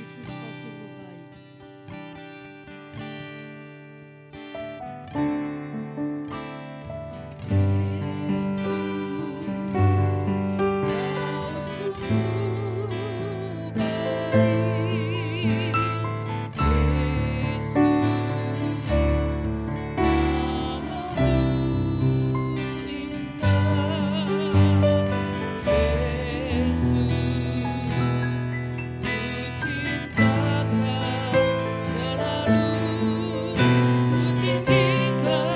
Yesus, kau sungguh baik. Yesus, kau sungguh baik. Yesus, namamu indah. Yesus, ku cinta Kau selalu, ku tinggikan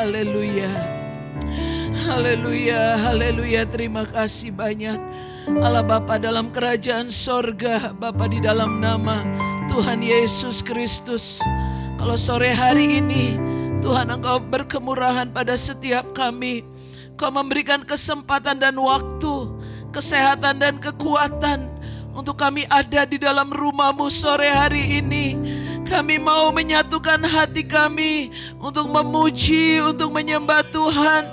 Haleluya. Haleluya, haleluya. Terima kasih banyak Allah Bapa dalam kerajaan sorga, Bapa di dalam nama Tuhan Yesus Kristus. Kalau sore hari ini Tuhan Engkau berkemurahan pada setiap kami, Kau memberikan kesempatan dan waktu, kesehatan dan kekuatan untuk kami ada di dalam rumah-Mu sore hari ini. Kami mau menyatukan hati kami untuk memuji, untuk menyembah Tuhan.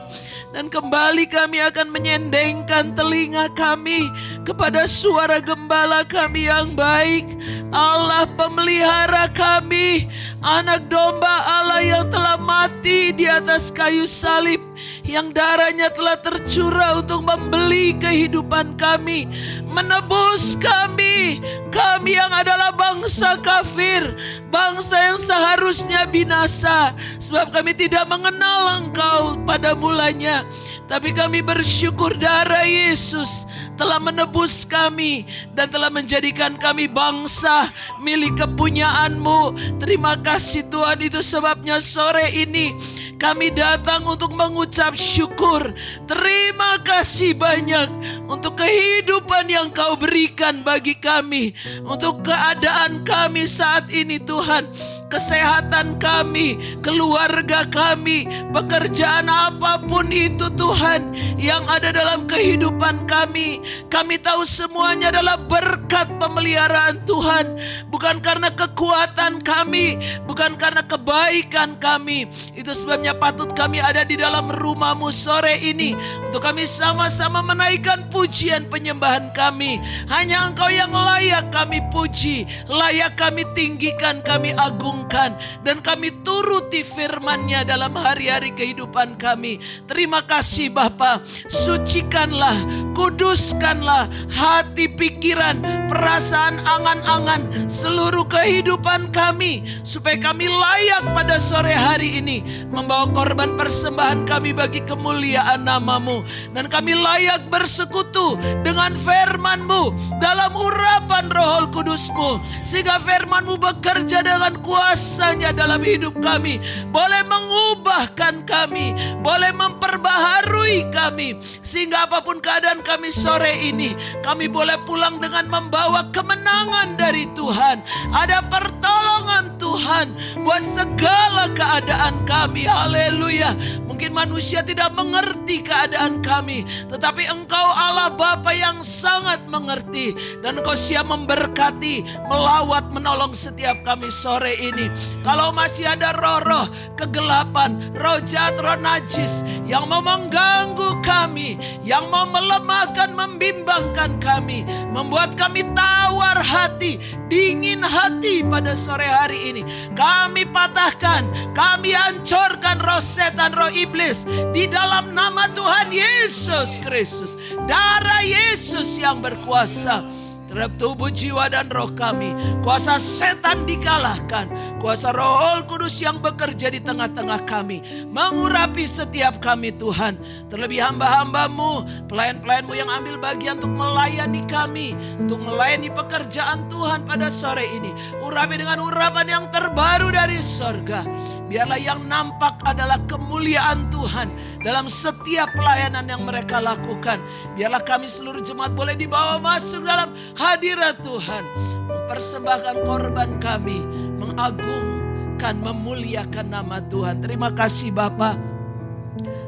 Dan kembali kami akan menyendengkan telinga kami kepada suara gembala kami yang baik, Allah pemelihara kami, anak domba Allah yang telah mati di atas kayu salib, yang darahnya telah tercurah untuk membeli kehidupan kami, menebus kami. Kami yang adalah bangsa kafir, bangsa yang seharusnya binasa, sebab kami tidak mengenal Engkau pada mulanya. Tapi kami bersyukur darah Yesus telah menebus kami dan telah menjadikan kami bangsa milik kepunyaan-Mu. Terima kasih Tuhan, itu sebabnya sore ini kami datang untuk mengucap syukur. Terima kasih banyak untuk kehidupan yang Kau berikan bagi kami, untuk keadaan kami saat ini Tuhan, kesehatan kami, keluarga kami, pekerjaan apapun itu Tuhan yang ada dalam kehidupan kami. Kami tahu semuanya adalah berkat pemeliharaan Tuhan, bukan karena kekuatan kami, bukan karena kebaikan kami. Itu sebabnya patut kami ada di dalam rumah-Mu sore ini untuk kami sama-sama menaikkan pujian penyembahan kami. Hanya Engkau yang layak kami puji, layak kami tinggikan, kami agungkan, dan kami turuti firman-Nya dalam hari-hari kehidupan kami. Terima kasih Bapa. Sucikanlah, kuduskanlah hati, pikiran, perasaan, angan-angan, seluruh kehidupan kami, supaya kami layak pada sore hari ini membawa membawa korban persembahan kami bagi kemuliaan nama-Mu. Dan kami layak bersekutu dengan firman-Mu dalam urapan Roh Kudus-Mu, sehingga firman-Mu bekerja dengan kuasanya dalam hidup kami, boleh mengubahkan kami, boleh memperbaharui kami, sehingga apapun keadaan kami sore ini, kami boleh pulang dengan membawa kemenangan dari Tuhan. Ada pertolongan Tuhan buat segala keadaan kami. Haleluya. Mungkin manusia tidak mengerti keadaan kami, tetapi Engkau Allah Bapa yang sangat mengerti, dan Engkau siap memberkati, melawat, menolong setiap kami sore ini. Kalau masih ada roh-roh kegelapan, roh jahat, roh najis yang mau mengganggu kami, yang mau melemahkan, membimbangkan kami, membuat kami tawar hati, dingin hati pada sore hari ini, kami patahkan, kami hancurkan roh setan, roh iblis di dalam nama Tuhan Yesus Kristus. Darah Yesus yang berkuasa terhadap tubuh, jiwa, dan roh kami. Kuasa setan dikalahkan. Kuasa Roh Kudus yang bekerja di tengah-tengah kami, mengurapi setiap kami Tuhan. Terlebih hamba-hamba-Mu, pelayan-pelayan-Mu yang ambil bagian untuk melayani kami, untuk melayani pekerjaan Tuhan pada sore ini. Urapi dengan urapan yang terbaru dari sorga. Biarlah yang nampak adalah kemuliaan Tuhan dalam setiap pelayanan yang mereka lakukan. Biarlah kami seluruh jemaat boleh dibawa masuk dalam hadirat Tuhan, mempersembahkan korban kami, mengagungkan, memuliakan nama Tuhan. Terima kasih Bapa.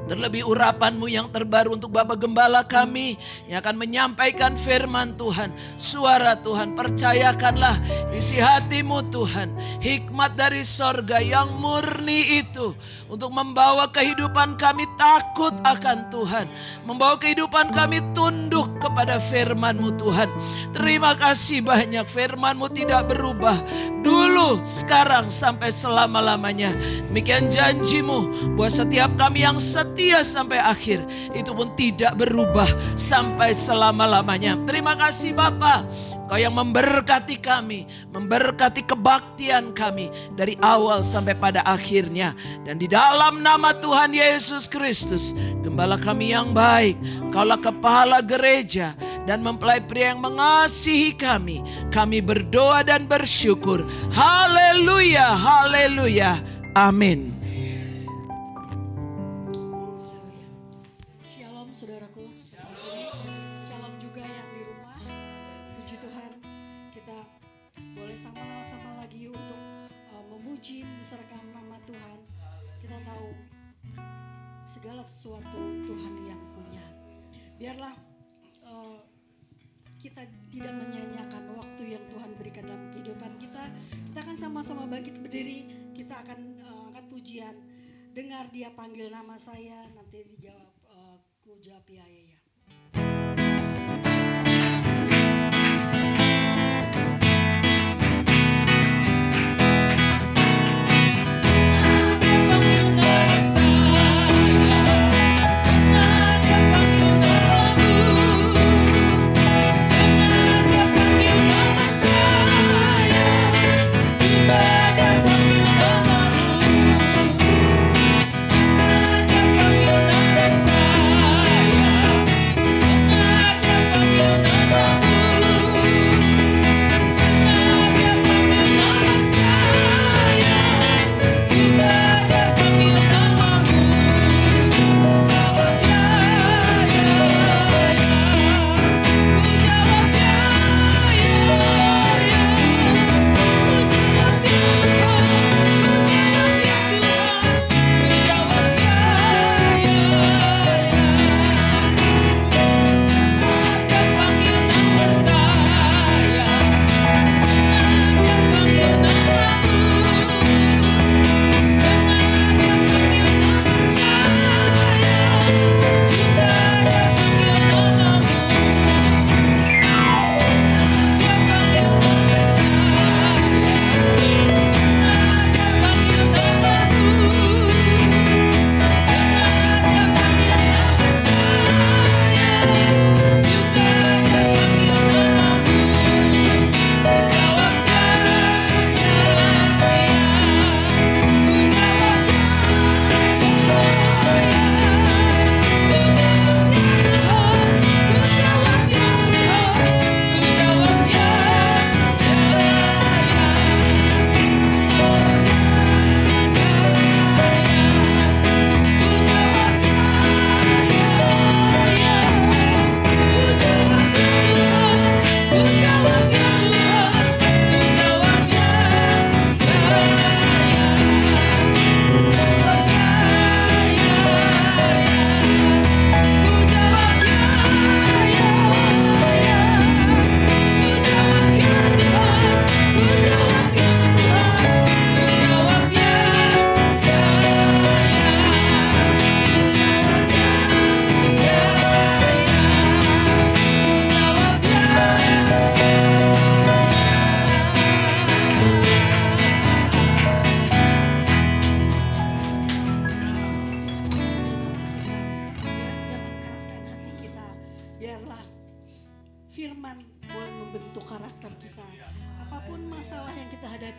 Terlebih urapan-Mu yang terbaru untuk Bapak Gembala kami yang akan menyampaikan firman Tuhan, suara Tuhan. Percayakanlah isi hati-Mu Tuhan, hikmat dari sorga yang murni itu untuk membawa kehidupan kami takut akan Tuhan, membawa kehidupan kami tunduk kepada firman-Mu Tuhan. Terima kasih banyak, firman-Mu tidak berubah, dulu, sekarang, sampai selama-lamanya. Demikian janji-Mu buat setiap kami yang setia sampai akhir, itu pun tidak berubah sampai selama-lamanya. Terima kasih Bapa, Kau yang memberkati kami, memberkati kebaktian kami dari awal sampai pada akhirnya. Dan di dalam nama Tuhan Yesus Kristus, Gembala kami yang baik, Kaulah kepala gereja dan mempelai pria yang mengasihi kami. Kami berdoa dan bersyukur. Haleluya, haleluya, amin. Shalom saudaraku. Shalom juga yang di rumah. Puji Tuhan, kita boleh sama-sama lagi untuk memuji, membesarkan nama Tuhan. Kita tahu segala sesuatu Tuhan yang punya. Biarlah kita tidak menyanyiakan waktu yang Tuhan berikan dalam kehidupan kita. Kita akan sama-sama bangkit berdiri. Kita akan angkat pujian. Dengar Dia panggil nama saya, nanti dijawab. Ku jawab ya.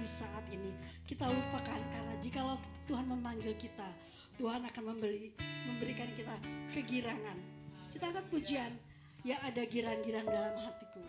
di saat ini kita lupakan, karena jikalau Tuhan memanggil kita, Tuhan akan memberikan kita kegirangan. Kita angkat pujian, ya ada girang-girang dalam hatiku.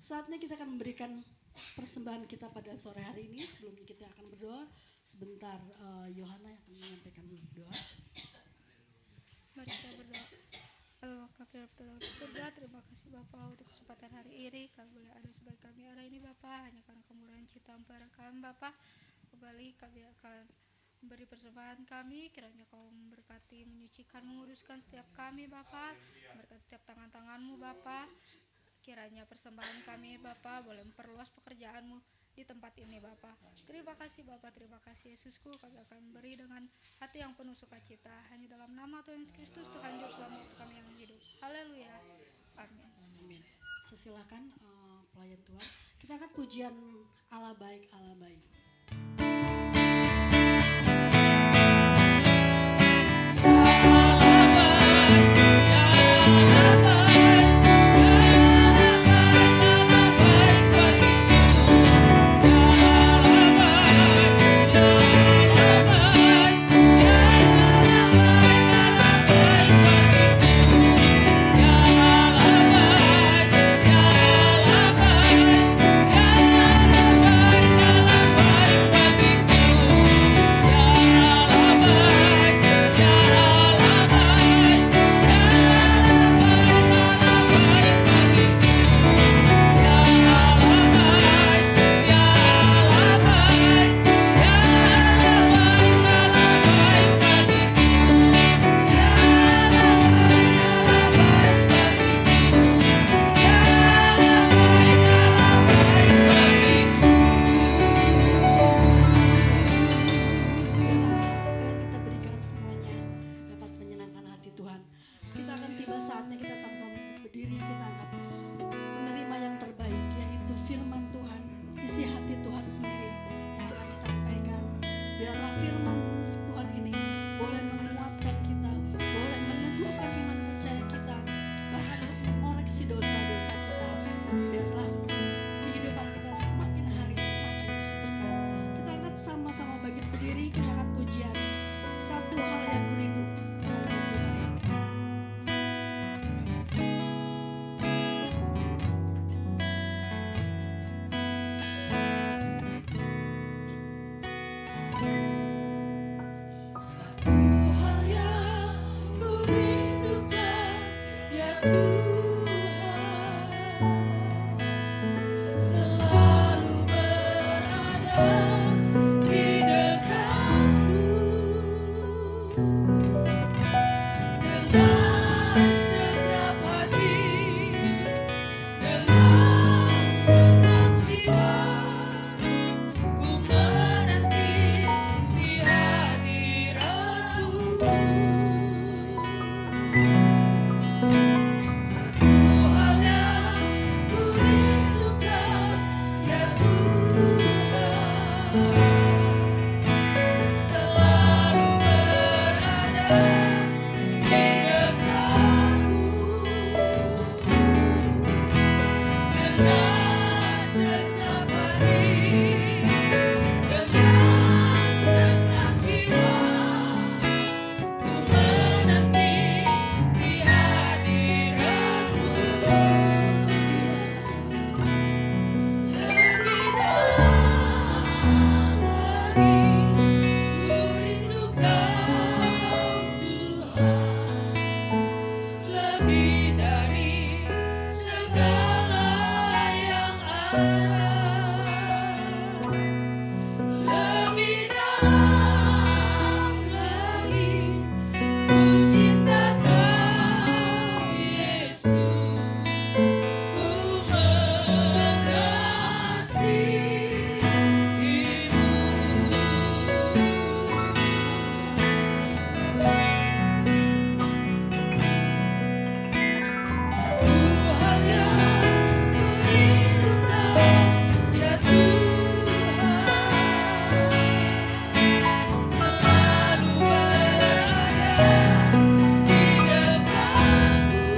Saatnya kita akan memberikan persembahan kita pada sore hari ini. Sebelum kita akan berdoa, sebentar Yohana yang akan menyampaikan doa. Mari kita berdoa. Allah kami dalam surga, terima kasih Bapa untuk kesempatan hari ini. Kami boleh ada sebagai kami hari ini Bapa, hanya karena kemurahan cinta ampara kami Bapa. Kembali kami akan memberi persembahan kami, kiranya Kau memberkati, menyucikan, menguruskan setiap kami Bapa, memberkati setiap tangan-tangan-Mu Bapa. Kiranya persembahan kami Bapa boleh memperluas pekerjaan-Mu di tempat ini Bapa. Terima kasih Bapa, terima kasih Yesusku. Kami akan memberi dengan hati yang penuh sukacita, hanya dalam nama Tuhan Yesus Kristus, Tuhan Juru Selamat kami yang hidup. Haleluya. Amin. Amin. Silakan pelayan Tuhan. Kita akan pujian Allah baik, Allah baik. Ya Lebih dalam lagi ku cinta Kau Yesus, ku Satu hal yang ku rindukan, ya Tuhan, selalu berada di dekatku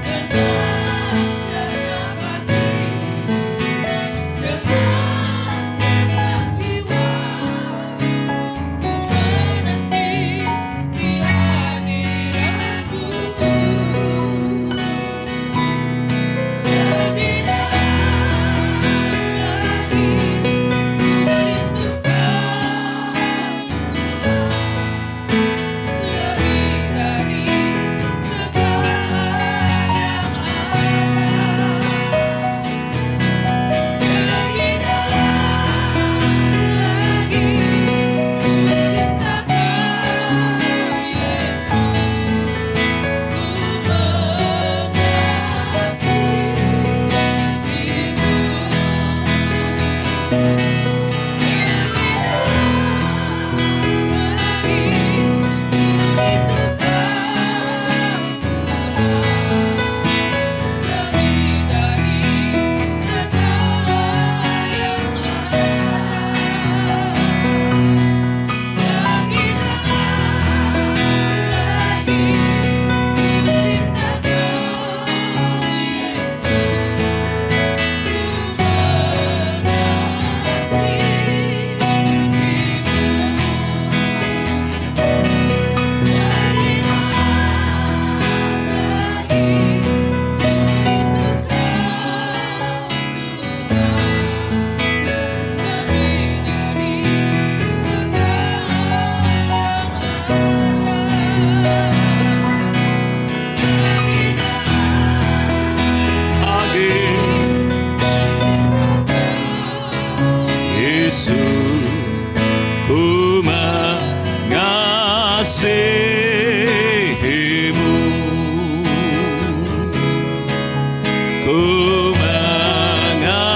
dengan segenap hati, dengan segenap jiwa. Ku menanti di hadirat-Mu. Lebih dalam lagi ku rindu Kau Tuhan, lebih dari segala yang ada. Lebih dalam lagi ku cinta Kau Yesus, ku Yesus, ku mengasihimu, ku mengasihimu,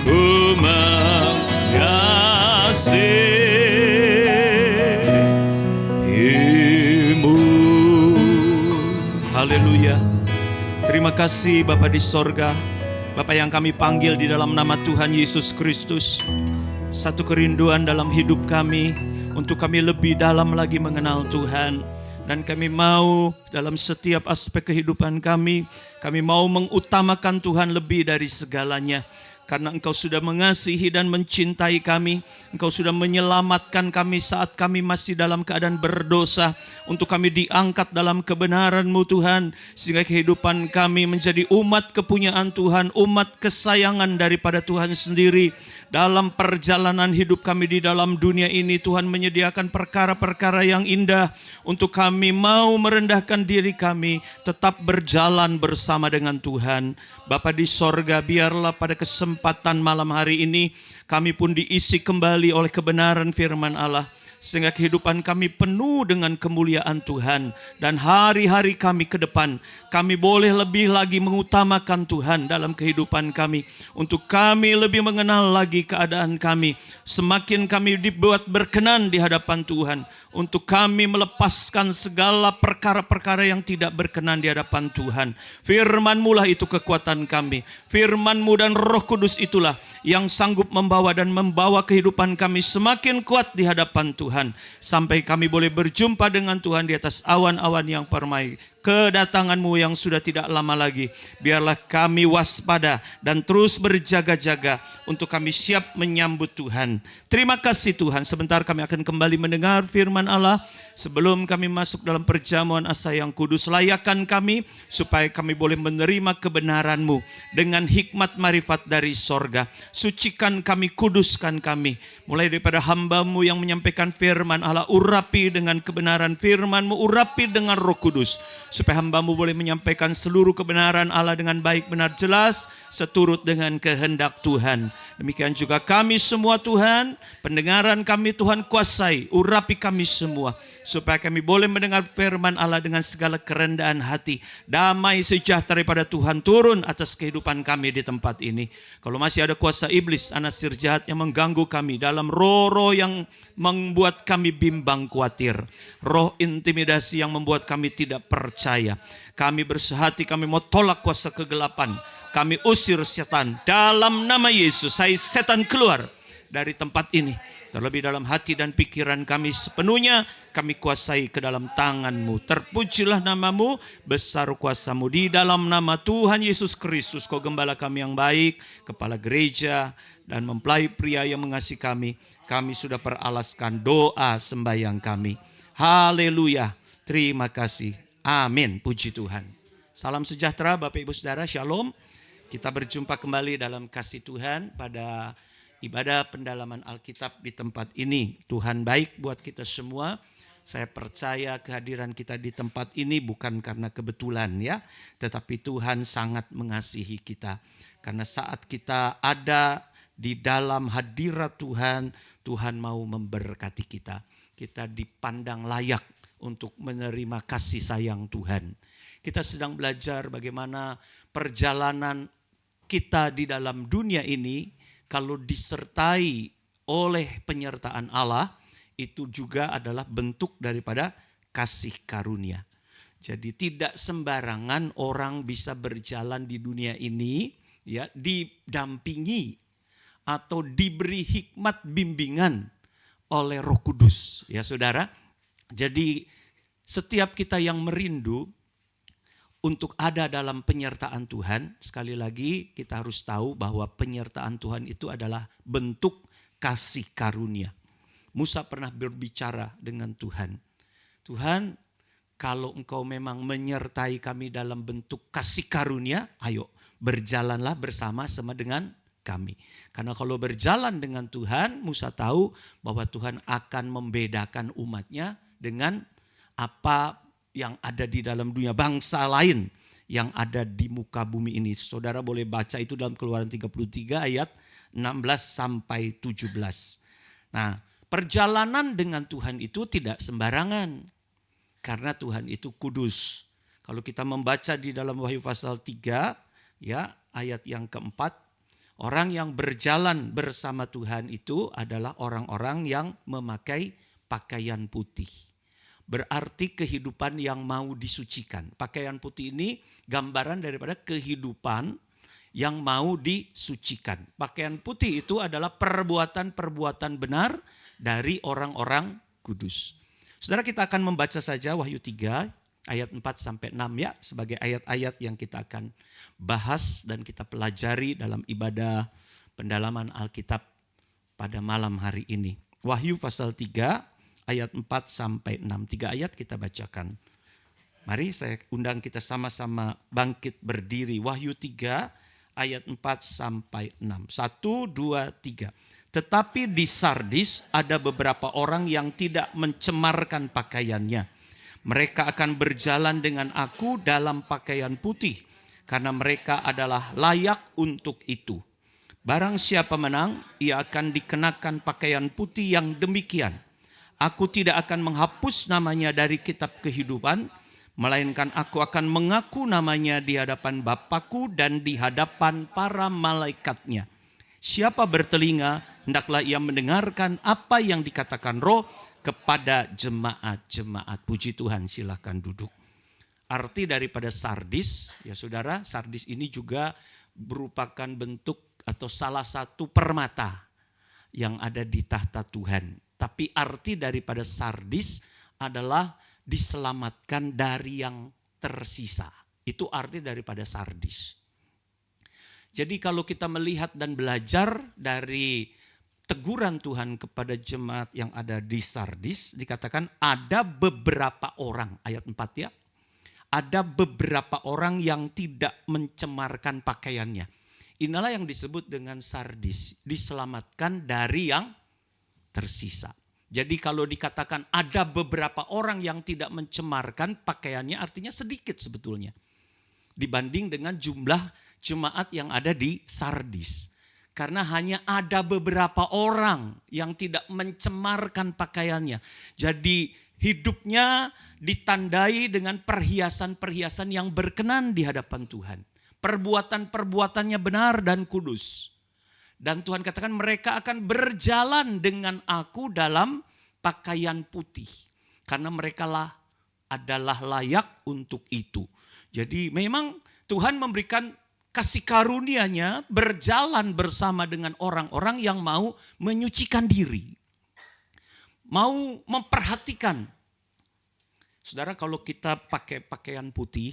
ku mengasihimu. Haleluya. Terima kasih Bapa di sorga, Bapa yang kami panggil di dalam nama Tuhan Yesus Kristus. Satu kerinduan dalam hidup kami untuk kami lebih dalam lagi mengenal Tuhan. Dan kami mau dalam setiap aspek kehidupan kami mau mengutamakan Tuhan lebih dari segalanya. Karena Engkau sudah mengasihi dan mencintai kami. Engkau sudah menyelamatkan kami saat kami masih dalam keadaan berdosa. Untuk kami diangkat dalam kebenaran-Mu Tuhan. Sehingga kehidupan kami menjadi umat kepunyaan Tuhan. Umat kesayangan daripada Tuhan sendiri. Dalam perjalanan hidup kami di dalam dunia ini, Tuhan menyediakan perkara-perkara yang indah. Untuk kami mau merendahkan diri kami. Tetap berjalan bersama dengan Tuhan. Bapa di sorga, biarlah pada kesempatan malam hari ini kami pun diisi kembali oleh kebenaran firman Allah. Sehingga kehidupan kami penuh dengan kemuliaan Tuhan. Dan hari-hari kami ke depan, kami boleh lebih lagi mengutamakan Tuhan dalam kehidupan kami. Untuk kami lebih mengenal lagi keadaan kami. Semakin kami dibuat berkenan di hadapan Tuhan. Untuk kami melepaskan segala perkara-perkara yang tidak berkenan di hadapan Tuhan. Firman-Mu lah itu kekuatan kami. Firman-Mu dan Roh Kudus itulah yang sanggup membawa dan membawa kehidupan kami semakin kuat di hadapan Tuhan. Sampai kami boleh berjumpa dengan Tuhan di atas awan-awan yang permai. Kedatangan-Mu yang sudah tidak lama lagi. Biarlah kami waspada dan terus berjaga-jaga untuk kami siap menyambut Tuhan. Terima kasih Tuhan. Sebentar kami akan kembali mendengar firman Allah. Sebelum kami masuk dalam perjamuan asa yang kudus, layakkan kami supaya kami boleh menerima kebenaran-Mu dengan hikmat marifat dari sorga. Sucikan kami, kuduskan kami. Mulai daripada hamba-Mu yang menyampaikan firman Allah, urapi dengan kebenaran firman-Mu, urapi dengan Roh Kudus, supaya hamba-Mu boleh menyampaikan seluruh kebenaran Allah dengan baik, benar, jelas, seturut dengan kehendak Tuhan. Demikian juga kami semua Tuhan, pendengaran kami Tuhan kuasai, urapi kami semua, supaya kami boleh mendengar firman Allah dengan segala kerendahan hati. Damai sejahtera daripada Tuhan turun atas kehidupan kami di tempat ini. Kalau masih ada kuasa iblis, anasir jahat yang mengganggu kami dalam roh-roh yang membuat kami bimbang khawatir, roh intimidasi yang membuat kami tidak percaya, kami bersehati, kami mau tolak kuasa kegelapan, kami usir setan dalam nama Yesus. Hai setan, keluar dari tempat ini. Terlebih dalam hati dan pikiran kami sepenuhnya kami kuasai ke dalam tangan-Mu. Terpujilah nama-Mu, besar kuasa-Mu. Di dalam nama Tuhan Yesus Kristus, Kau gembala kami yang baik, kepala gereja dan mempelai pria yang mengasihi kami sudah peralaskan doa sembahyang kami. Haleluya, terima kasih. Amin, puji Tuhan. Salam sejahtera Bapak Ibu Saudara, Shalom. Kita berjumpa kembali dalam kasih Tuhan pada ibadah pendalaman Alkitab di tempat ini. Tuhan baik buat kita semua. Saya percaya kehadiran kita di tempat ini bukan karena kebetulan ya, tetapi Tuhan sangat mengasihi kita. Karena saat kita ada di dalam hadirat Tuhan, Tuhan mau memberkati kita. Kita dipandang layak untuk menerima kasih sayang Tuhan. Kita sedang belajar bagaimana perjalanan kita di dalam dunia ini, kalau disertai oleh penyertaan Allah, itu juga adalah bentuk daripada kasih karunia. Jadi tidak sembarangan orang bisa berjalan di dunia ini ya, didampingi atau diberi hikmat bimbingan oleh Roh Kudus ya Saudara. Jadi setiap kita yang merindu untuk ada dalam penyertaan Tuhan, sekali lagi kita harus tahu bahwa penyertaan Tuhan itu adalah bentuk kasih karunia. Musa pernah berbicara dengan Tuhan. Tuhan, kalau Engkau memang menyertai kami dalam bentuk kasih karunia, ayo berjalanlah bersama-sama dengan kami. Karena kalau berjalan dengan Tuhan, Musa tahu bahwa Tuhan akan membedakan umatnya dengan apa yang ada di dalam dunia, bangsa lain yang ada di muka bumi ini. Saudara boleh baca itu dalam Keluaran 33 ayat 16 sampai 17. Nah, perjalanan dengan Tuhan itu tidak sembarangan. Karena Tuhan itu kudus. Kalau kita membaca di dalam Wahyu pasal 3 ya, ayat yang keempat, orang yang berjalan bersama Tuhan itu adalah orang-orang yang memakai pakaian putih. Berarti kehidupan yang mau disucikan. Pakaian putih ini gambaran daripada kehidupan yang mau disucikan. Pakaian putih itu adalah perbuatan-perbuatan benar dari orang-orang kudus. Saudara, kita akan membaca saja Wahyu 3 ayat 4 sampai 6 ya, sebagai ayat-ayat yang kita akan bahas dan kita pelajari dalam ibadah pendalaman Alkitab pada malam hari ini. Wahyu pasal 3 ayat 4 sampai 6. 3 ayat kita bacakan. Mari saya undang kita sama-sama bangkit berdiri. Wahyu 3 ayat 4 sampai 6. 1, 2, 3. Tetapi di Sardis ada beberapa orang yang tidak mencemarkan pakaiannya. Mereka akan berjalan dengan aku dalam pakaian putih, karena mereka adalah layak untuk itu. Barang siapa menang, ia akan dikenakan pakaian putih yang demikian. Aku tidak akan menghapus namanya dari kitab kehidupan, melainkan aku akan mengaku namanya di hadapan Bapakku dan di hadapan para malaikatnya. Siapa bertelinga, hendaklah ia mendengarkan apa yang dikatakan Roh kepada jemaat-jemaat. Puji Tuhan, silakan duduk. Arti daripada Sardis, ya saudara, Sardis ini juga merupakan bentuk atau salah satu permata yang ada di tahta Tuhan. Tapi arti daripada Sardis adalah diselamatkan dari yang tersisa. Itu arti daripada Sardis. Jadi kalau kita melihat dan belajar dari teguran Tuhan kepada jemaat yang ada di Sardis, dikatakan ada beberapa orang, ayat 4 ya. Ada beberapa orang yang tidak mencemarkan pakaiannya. Inilah yang disebut dengan Sardis, diselamatkan dari yang tersisa. Jadi kalau dikatakan ada beberapa orang yang tidak mencemarkan pakaiannya, artinya sedikit sebetulnya. Dibanding dengan jumlah jemaat yang ada di Sardis. Karena hanya ada beberapa orang yang tidak mencemarkan pakaiannya. Jadi hidupnya ditandai dengan perhiasan-perhiasan yang berkenan di hadapan Tuhan. Perbuatan-perbuatannya benar dan kudus. Dan Tuhan katakan mereka akan berjalan dengan aku dalam pakaian putih. Karena mereka adalah layak untuk itu. Jadi memang Tuhan memberikan kasih karunia-Nya berjalan bersama dengan orang-orang yang mau menyucikan diri. Mau memperhatikan. Saudara, kalau kita pakai pakaian putih,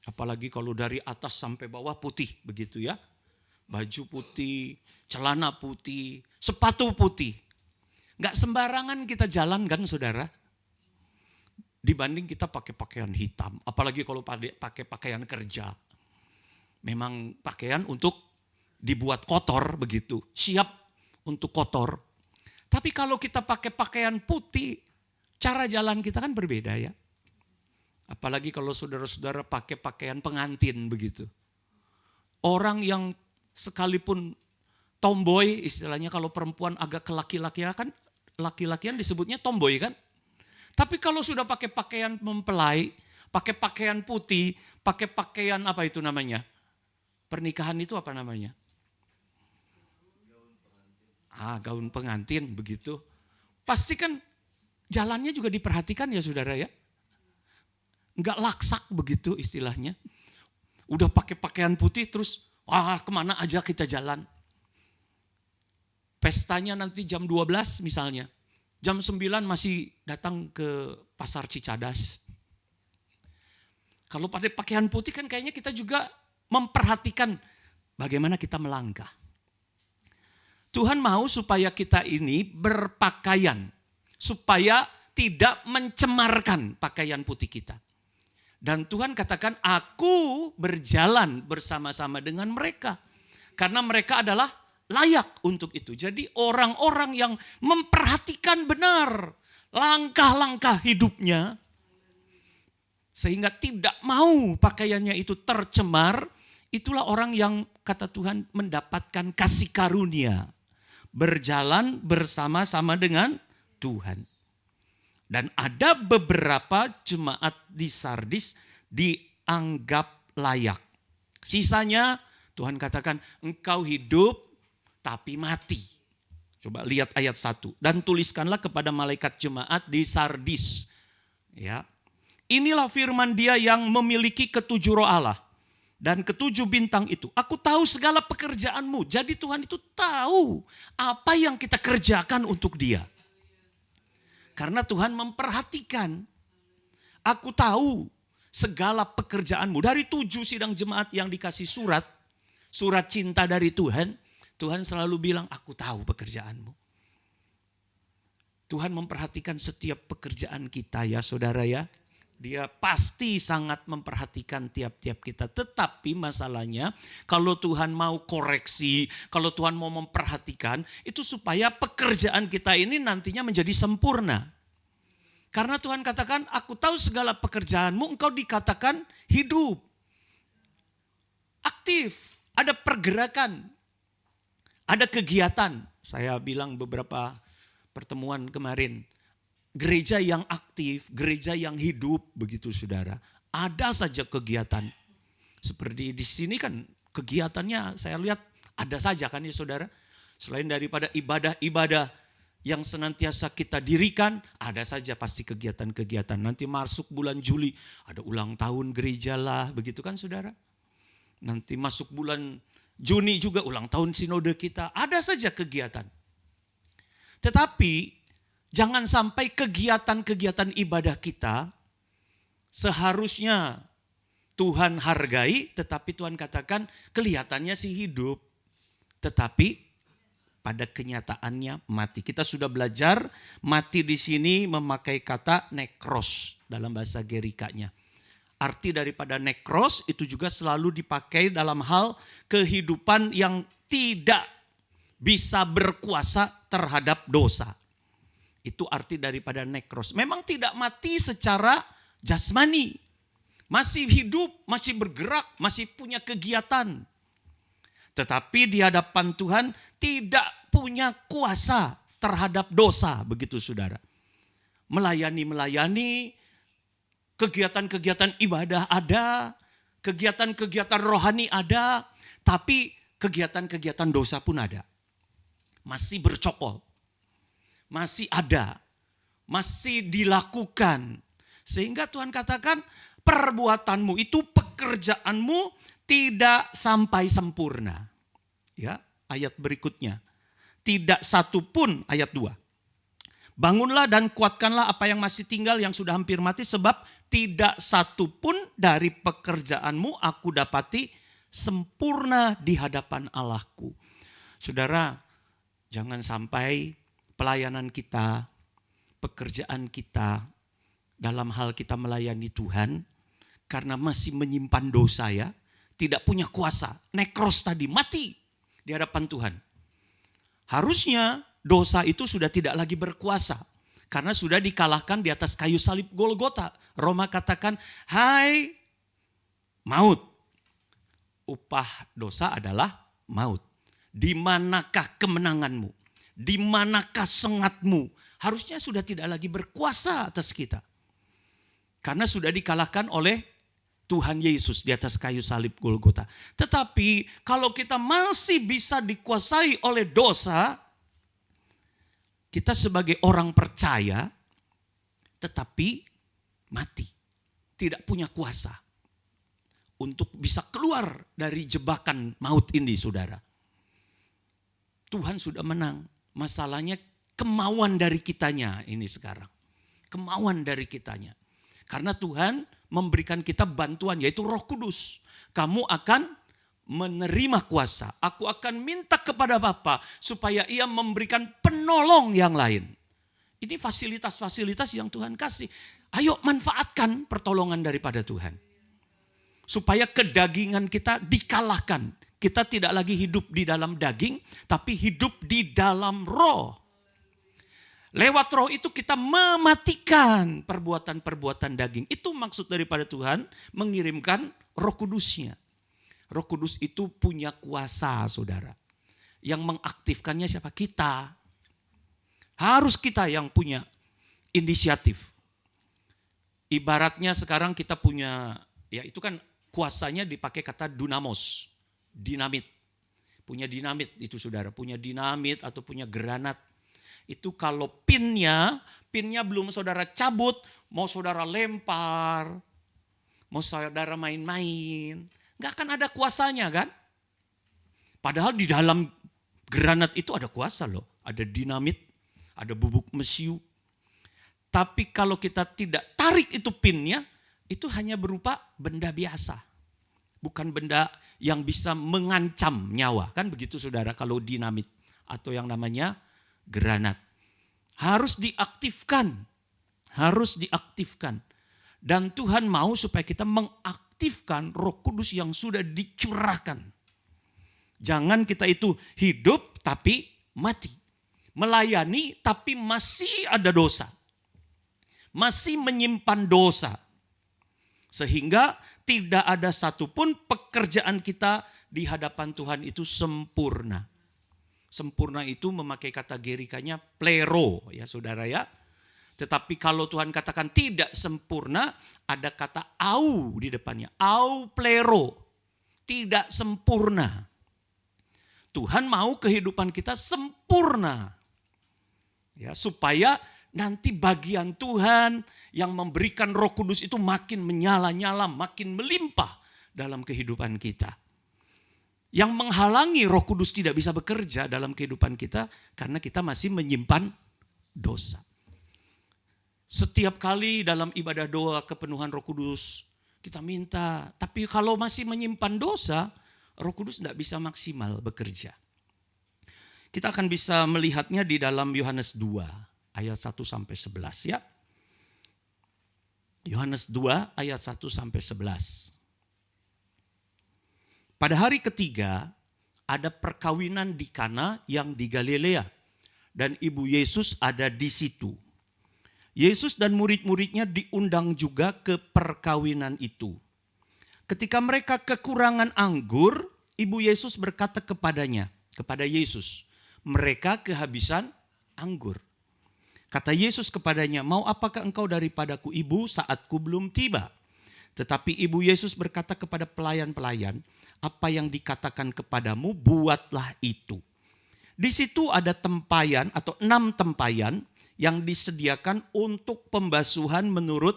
apalagi kalau dari atas sampai bawah putih begitu ya. Baju putih, celana putih, sepatu putih. Nggak sembarangan kita jalan kan saudara. Dibanding kita pakai pakaian hitam. Apalagi kalau pakai pakaian kerja. Memang pakaian untuk dibuat kotor begitu. Siap untuk kotor. Tapi kalau kita pakai pakaian putih, cara jalan kita kan berbeda ya. Apalagi kalau saudara-saudara pakai pakaian pengantin begitu. Orang yang sekalipun tomboy, istilahnya kalau perempuan agak ke laki-lakian disebutnya tomboy kan. Tapi kalau sudah pakai pakaian mempelai, pakai pakaian putih, pakai pakaian apa itu namanya? Pernikahan itu apa namanya? Gaun pengantin begitu. Pasti kan jalannya juga diperhatikan ya saudara ya. Enggak laksak begitu istilahnya. Udah pakai pakaian putih terus kemana aja kita jalan. Pestanya nanti jam 12 misalnya. Jam 9 masih datang ke pasar Cicadas. Kalau pakai pakaian putih kan kayaknya kita juga memperhatikan bagaimana kita melangkah. Tuhan mau supaya kita ini berpakaian. Supaya tidak mencemarkan pakaian putih kita. Dan Tuhan katakan, aku berjalan bersama-sama dengan mereka. Karena mereka adalah layak untuk itu. Jadi orang-orang yang memperhatikan benar langkah-langkah hidupnya. Sehingga tidak mau pakaiannya itu tercemar. Itulah orang yang kata Tuhan mendapatkan kasih karunia. Berjalan bersama-sama dengan Tuhan. Dan ada beberapa jemaat di Sardis dianggap layak. Sisanya Tuhan katakan engkau hidup tapi mati. Coba lihat ayat 1. Dan tuliskanlah kepada malaikat jemaat di Sardis. Ya. Inilah firman Dia yang memiliki ketujuh roh Allah. Dan ketujuh bintang itu. Aku tahu segala pekerjaanmu. Jadi Tuhan itu tahu apa yang kita kerjakan untuk Dia. Karena Tuhan memperhatikan. Aku tahu segala pekerjaanmu. Dari 7 sidang jemaat yang dikasih surat cinta dari Tuhan. Tuhan selalu bilang, aku tahu pekerjaanmu. Tuhan memperhatikan setiap pekerjaan kita ya saudara ya. Dia pasti sangat memperhatikan tiap-tiap kita. Tetapi masalahnya kalau Tuhan mau koreksi, kalau Tuhan mau memperhatikan, itu supaya pekerjaan kita ini nantinya menjadi sempurna. Karena Tuhan katakan, aku tahu segala pekerjaanmu, engkau dikatakan hidup. Aktif, ada pergerakan, ada kegiatan. Saya bilang beberapa pertemuan kemarin, gereja yang aktif, gereja yang hidup, begitu saudara. Ada saja kegiatan. Seperti di sini kan kegiatannya saya lihat ada saja kan ya saudara. Selain daripada ibadah-ibadah yang senantiasa kita dirikan, ada saja pasti kegiatan-kegiatan. Nanti masuk bulan Juli, ada ulang tahun gereja lah, begitu kan saudara. Nanti masuk bulan Juni juga ulang tahun sinode kita, ada saja kegiatan. Tetapi jangan sampai kegiatan-kegiatan ibadah kita seharusnya Tuhan hargai, tetapi Tuhan katakan kelihatannya sih hidup, tetapi pada kenyataannya mati. Kita sudah belajar mati di sini memakai kata nekros dalam bahasa Gerikanya. Arti daripada nekros itu juga selalu dipakai dalam hal kehidupan yang tidak bisa berkuasa terhadap dosa. Itu arti daripada nekros. Memang tidak mati secara jasmani. Masih hidup, masih bergerak, masih punya kegiatan. Tetapi di hadapan Tuhan tidak punya kuasa terhadap dosa, begitu saudara. Melayani, kegiatan-kegiatan ibadah ada, kegiatan-kegiatan rohani ada, tapi kegiatan-kegiatan dosa pun ada. Masih bercokol. Masih ada, masih dilakukan. Sehingga Tuhan katakan perbuatanmu itu, pekerjaanmu tidak sampai sempurna. Ya, ayat berikutnya. Tidak satu pun, ayat 2. Bangunlah dan kuatkanlah apa yang masih tinggal yang sudah hampir mati, sebab tidak satu pun dari pekerjaanmu aku dapati sempurna di hadapan Allahku. Saudara, jangan sampai pelayanan kita, pekerjaan kita, dalam hal kita melayani Tuhan, karena masih menyimpan dosa ya, tidak punya kuasa. Nekros tadi, mati di hadapan Tuhan. Harusnya dosa itu sudah tidak lagi berkuasa, karena sudah dikalahkan di atas kayu salib Golgota. Roma katakan, hai maut, upah dosa adalah maut. Di manakah kemenanganmu? Di manakah sengatmu? Harusnya sudah tidak lagi berkuasa atas kita. Karena sudah dikalahkan oleh Tuhan Yesus di atas kayu salib Golgota. Tetapi kalau kita masih bisa dikuasai oleh dosa, kita sebagai orang percaya tetapi mati. Tidak punya kuasa untuk bisa keluar dari jebakan maut ini, saudara. Tuhan sudah menang. Masalahnya kemauan dari kitanya ini sekarang. Kemauan dari kitanya. Karena Tuhan memberikan kita bantuan, yaitu Roh Kudus. Kamu akan menerima kuasa. Aku akan minta kepada Bapa supaya Ia memberikan penolong yang lain. Ini fasilitas-fasilitas yang Tuhan kasih. Ayo manfaatkan pertolongan daripada Tuhan. Supaya kedagingan kita dikalahkan. Kita tidak lagi hidup di dalam daging, tapi hidup di dalam roh. Lewat roh itu kita mematikan perbuatan-perbuatan daging. Itu maksud daripada Tuhan mengirimkan Roh Kudusnya. Roh Kudus itu punya kuasa, saudara. Yang mengaktifkannya siapa? Kita. Harus kita yang punya inisiatif. Ibaratnya sekarang kita punya, ya itu kan kuasanya dipakai kata dunamos. Dinamit. Punya dinamit itu saudara. Punya dinamit atau punya granat. Itu kalau pinnya belum saudara cabut, mau saudara lempar, mau saudara main-main, gak akan ada kuasanya kan? Padahal di dalam granat itu ada kuasa loh. Ada dinamit, ada bubuk mesiu. Tapi kalau kita tidak tarik itu pinnya, itu hanya berupa benda biasa. Bukan benda yang bisa mengancam nyawa. Kan begitu saudara kalau dinamit atau yang namanya granat. Harus diaktifkan. Harus diaktifkan. Dan Tuhan mau supaya kita mengaktifkan Roh Kudus yang sudah dicurahkan. Jangan kita itu hidup tapi mati. Melayani tapi masih ada dosa. Masih menyimpan dosa. Sehingga tidak ada satupun pekerjaan kita di hadapan Tuhan itu sempurna. Sempurna itu memakai kata gerikanya plero ya saudara ya. Tetapi kalau Tuhan katakan tidak sempurna, ada kata au di depannya. Au plero, tidak sempurna. Tuhan mau kehidupan kita sempurna. Ya, supaya nanti bagian Tuhan yang memberikan Roh Kudus itu makin menyala-nyala, makin melimpah dalam kehidupan kita. Yang menghalangi Roh Kudus tidak bisa bekerja dalam kehidupan kita karena kita masih menyimpan dosa. Setiap kali dalam ibadah doa kepenuhan Roh Kudus kita minta, tapi kalau masih menyimpan dosa, Roh Kudus tidak bisa maksimal bekerja. Kita akan bisa melihatnya di dalam Yohanes 2 ayat 1 sampai 11 ya. Yohanes 2 ayat 1 sampai 11. Pada hari ketiga ada perkawinan di Kana yang di Galilea dan ibu Yesus ada di situ. Yesus dan murid-muridnya diundang juga ke perkawinan itu. Ketika mereka kekurangan anggur, ibu Yesus berkata kepada Yesus, mereka kehabisan anggur. Kata Yesus kepadanya, mau apakah engkau daripadaku ibu, saatku belum tiba. Tetapi ibu Yesus berkata kepada pelayan-pelayan, apa yang dikatakan kepadamu, buatlah itu. Di situ ada tempayan atau 6 tempayan yang disediakan untuk pembasuhan menurut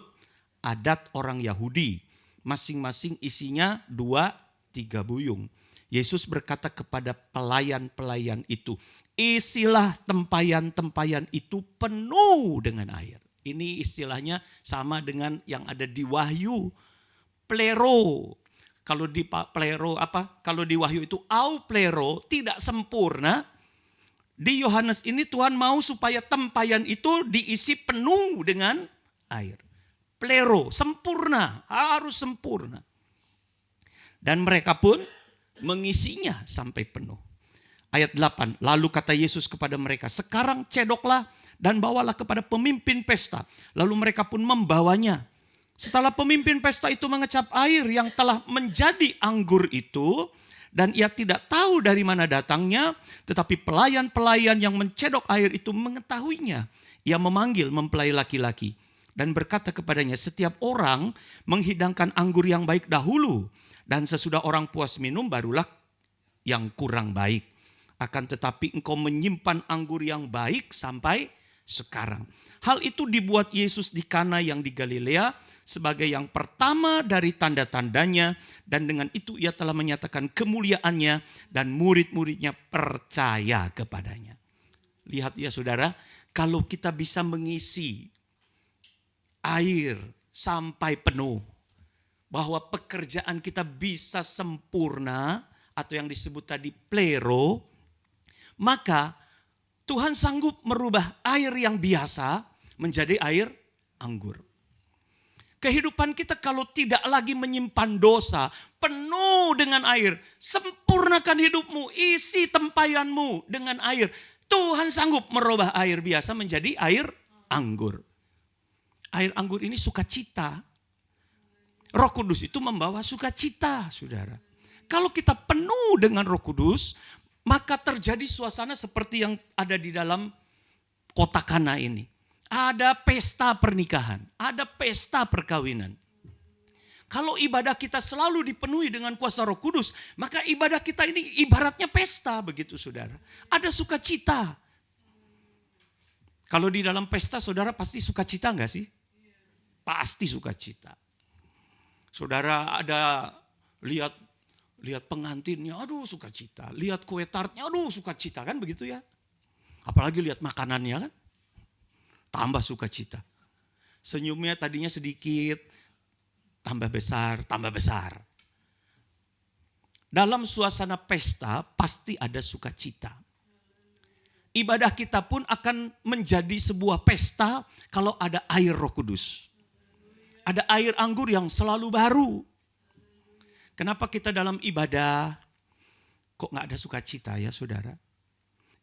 adat orang Yahudi. Masing-masing isinya 2-3 buyung. Yesus berkata kepada pelayan-pelayan itu, isilah tempayan-tempayan itu penuh dengan air. Ini istilahnya sama dengan yang ada di Wahyu. Plero. Kalau di plero apa? Kalau di Wahyu itu au plero, tidak sempurna. Di Yohanes ini Tuhan mau supaya tempayan itu diisi penuh dengan air. Plero, sempurna, harus sempurna. Dan mereka pun mengisinya sampai penuh. Ayat 8, lalu kata Yesus kepada mereka, sekarang cedoklah dan bawalah kepada pemimpin pesta. Lalu mereka pun membawanya. Setelah pemimpin pesta itu mengecap air yang telah menjadi anggur itu, dan ia tidak tahu dari mana datangnya, tetapi pelayan-pelayan yang mencedok air itu mengetahuinya. Ia memanggil mempelai laki-laki dan berkata kepadanya, setiap orang menghidangkan anggur yang baik dahulu, dan sesudah orang puas minum barulah yang kurang baik. Akan tetapi engkau menyimpan anggur yang baik sampai sekarang. Hal itu dibuat Yesus di Kana yang di Galilea sebagai yang pertama dari tanda-tandanya, dan dengan itu ia telah menyatakan kemuliaannya dan murid-muridnya percaya kepadanya. Lihat ya saudara, kalau kita bisa mengisi air sampai penuh, bahwa pekerjaan kita bisa sempurna atau yang disebut tadi plero, maka Tuhan sanggup merubah air yang biasa menjadi air anggur. Kehidupan kita kalau tidak lagi menyimpan dosa, penuh dengan air, sempurnakan hidupmu, isi tempayanmu dengan air. Tuhan sanggup merubah air biasa menjadi air anggur. Air anggur ini sukacita. Roh Kudus itu membawa sukacita, saudara. Kalau kita penuh dengan Roh Kudus, maka terjadi suasana seperti yang ada di dalam kota Kana ini. Ada pesta pernikahan, ada pesta perkawinan. Kalau ibadah kita selalu dipenuhi dengan kuasa Roh Kudus, maka ibadah kita ini ibaratnya pesta, begitu saudara. Ada sukacita. Kalau di dalam pesta saudara pasti sukacita enggak sih? Pasti sukacita. Saudara ada lihat pengantinnya, aduh sukacita. Lihat kue tartnya, aduh sukacita, kan begitu ya. Apalagi lihat makanannya kan. Tambah sukacita. Senyumnya tadinya sedikit, tambah besar, tambah besar. Dalam suasana pesta pasti ada sukacita. Ibadah kita pun akan menjadi sebuah pesta kalau ada air Roh Kudus. Ada air anggur yang selalu baru. Kenapa kita dalam ibadah kok gak ada sukacita ya saudara?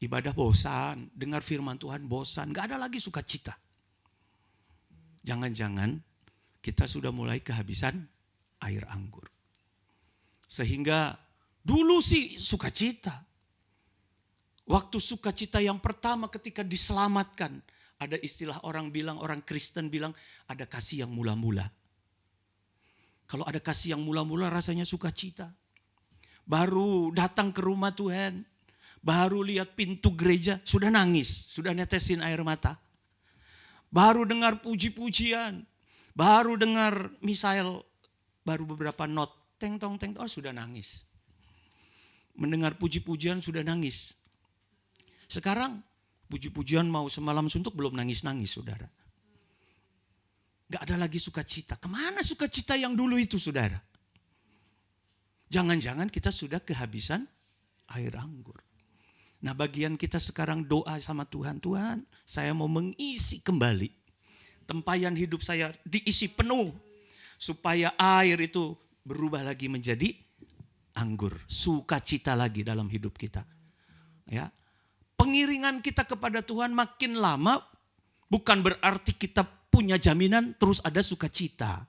Ibadah bosan, dengar firman Tuhan bosan, gak ada lagi sukacita. Jangan-jangan kita sudah mulai kehabisan air anggur. Sehingga dulu sih sukacita. Waktu sukacita yang pertama ketika diselamatkan, ada istilah orang Kristen bilang, ada kasih yang mula-mula. Kalau ada kasih yang mula-mula rasanya sukacita. Baru datang ke rumah Tuhan, baru lihat pintu gereja, sudah nangis, sudah netesin air mata. Baru dengar puji-pujian, baru dengar misal, baru beberapa not, teng tong teng, oh sudah nangis. Mendengar puji-pujian sudah nangis. Sekarang puji-pujian mau semalam suntuk belum nangis-nangis saudara. Gak ada lagi sukacita. Kemana sukacita yang dulu itu saudara? Jangan-jangan kita sudah kehabisan air anggur. Nah bagian kita sekarang doa sama Tuhan. Tuhan saya mau mengisi kembali. Tempayan hidup saya diisi penuh. Supaya air itu berubah lagi menjadi anggur. Sukacita lagi dalam hidup kita. Ya. pengiringan kita kepada Tuhan makin lama bukan berarti kita punya jaminan terus ada sukacita.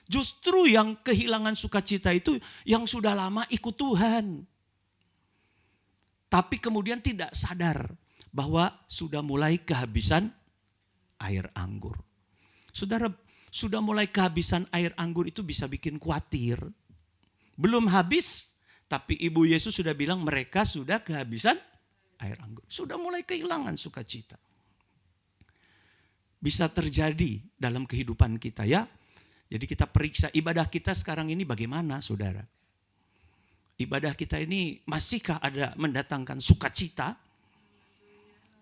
Justru yang kehilangan sukacita itu yang sudah lama ikut Tuhan. Tapi kemudian tidak sadar bahwa sudah mulai kehabisan air anggur. Saudara, sudah mulai kehabisan air anggur itu bisa bikin khawatir. Belum habis, tapi Ibu Yesus sudah bilang mereka sudah kehabisan air anggur. Sudah mulai kehilangan sukacita. Bisa terjadi dalam kehidupan kita ya. Jadi kita periksa ibadah kita sekarang ini bagaimana saudara. Ibadah kita ini masihkah ada mendatangkan sukacita?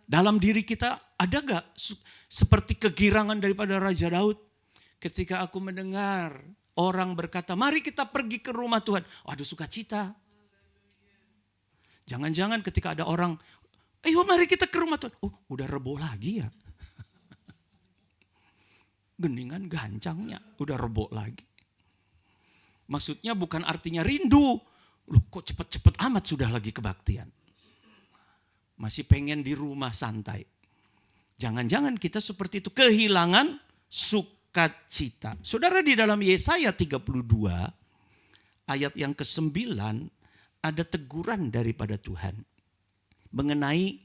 Dalam diri kita ada gak seperti kegirangan daripada Raja Daud? Ketika aku mendengar orang berkata, mari kita pergi ke rumah Tuhan. Oh, ada sukacita. Jangan-jangan ketika ada orang, ayo mari kita ke rumah Tuhan. Oh, udah rebo lagi ya. Geningan gancangnya udah rebok lagi. Maksudnya bukan artinya rindu. Loh kok cepet-cepet amat sudah lagi kebaktian. Masih pengen di rumah santai. Jangan-jangan kita seperti itu kehilangan sukacita. Saudara di dalam Yesaya 32 ayat yang ke-9 ada teguran daripada Tuhan. Mengenai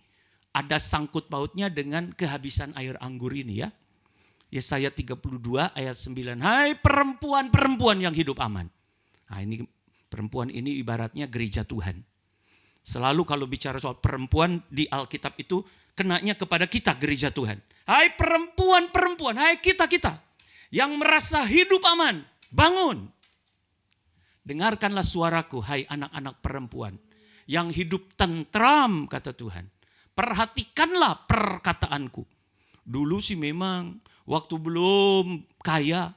ada sangkut pautnya dengan kehabisan air anggur ini ya. Yesaya 32 ayat 9. Hai perempuan-perempuan yang hidup aman. Nah ini perempuan ini ibaratnya gereja Tuhan. Selalu kalau bicara soal perempuan di Alkitab itu kenanya kepada kita gereja Tuhan. Hai perempuan-perempuan, hai kita-kita yang merasa hidup aman, bangun. Dengarkanlah suaraku hai anak-anak perempuan yang hidup tentram kata Tuhan. Perhatikanlah perkataanku. Dulu sih memang waktu belum kaya,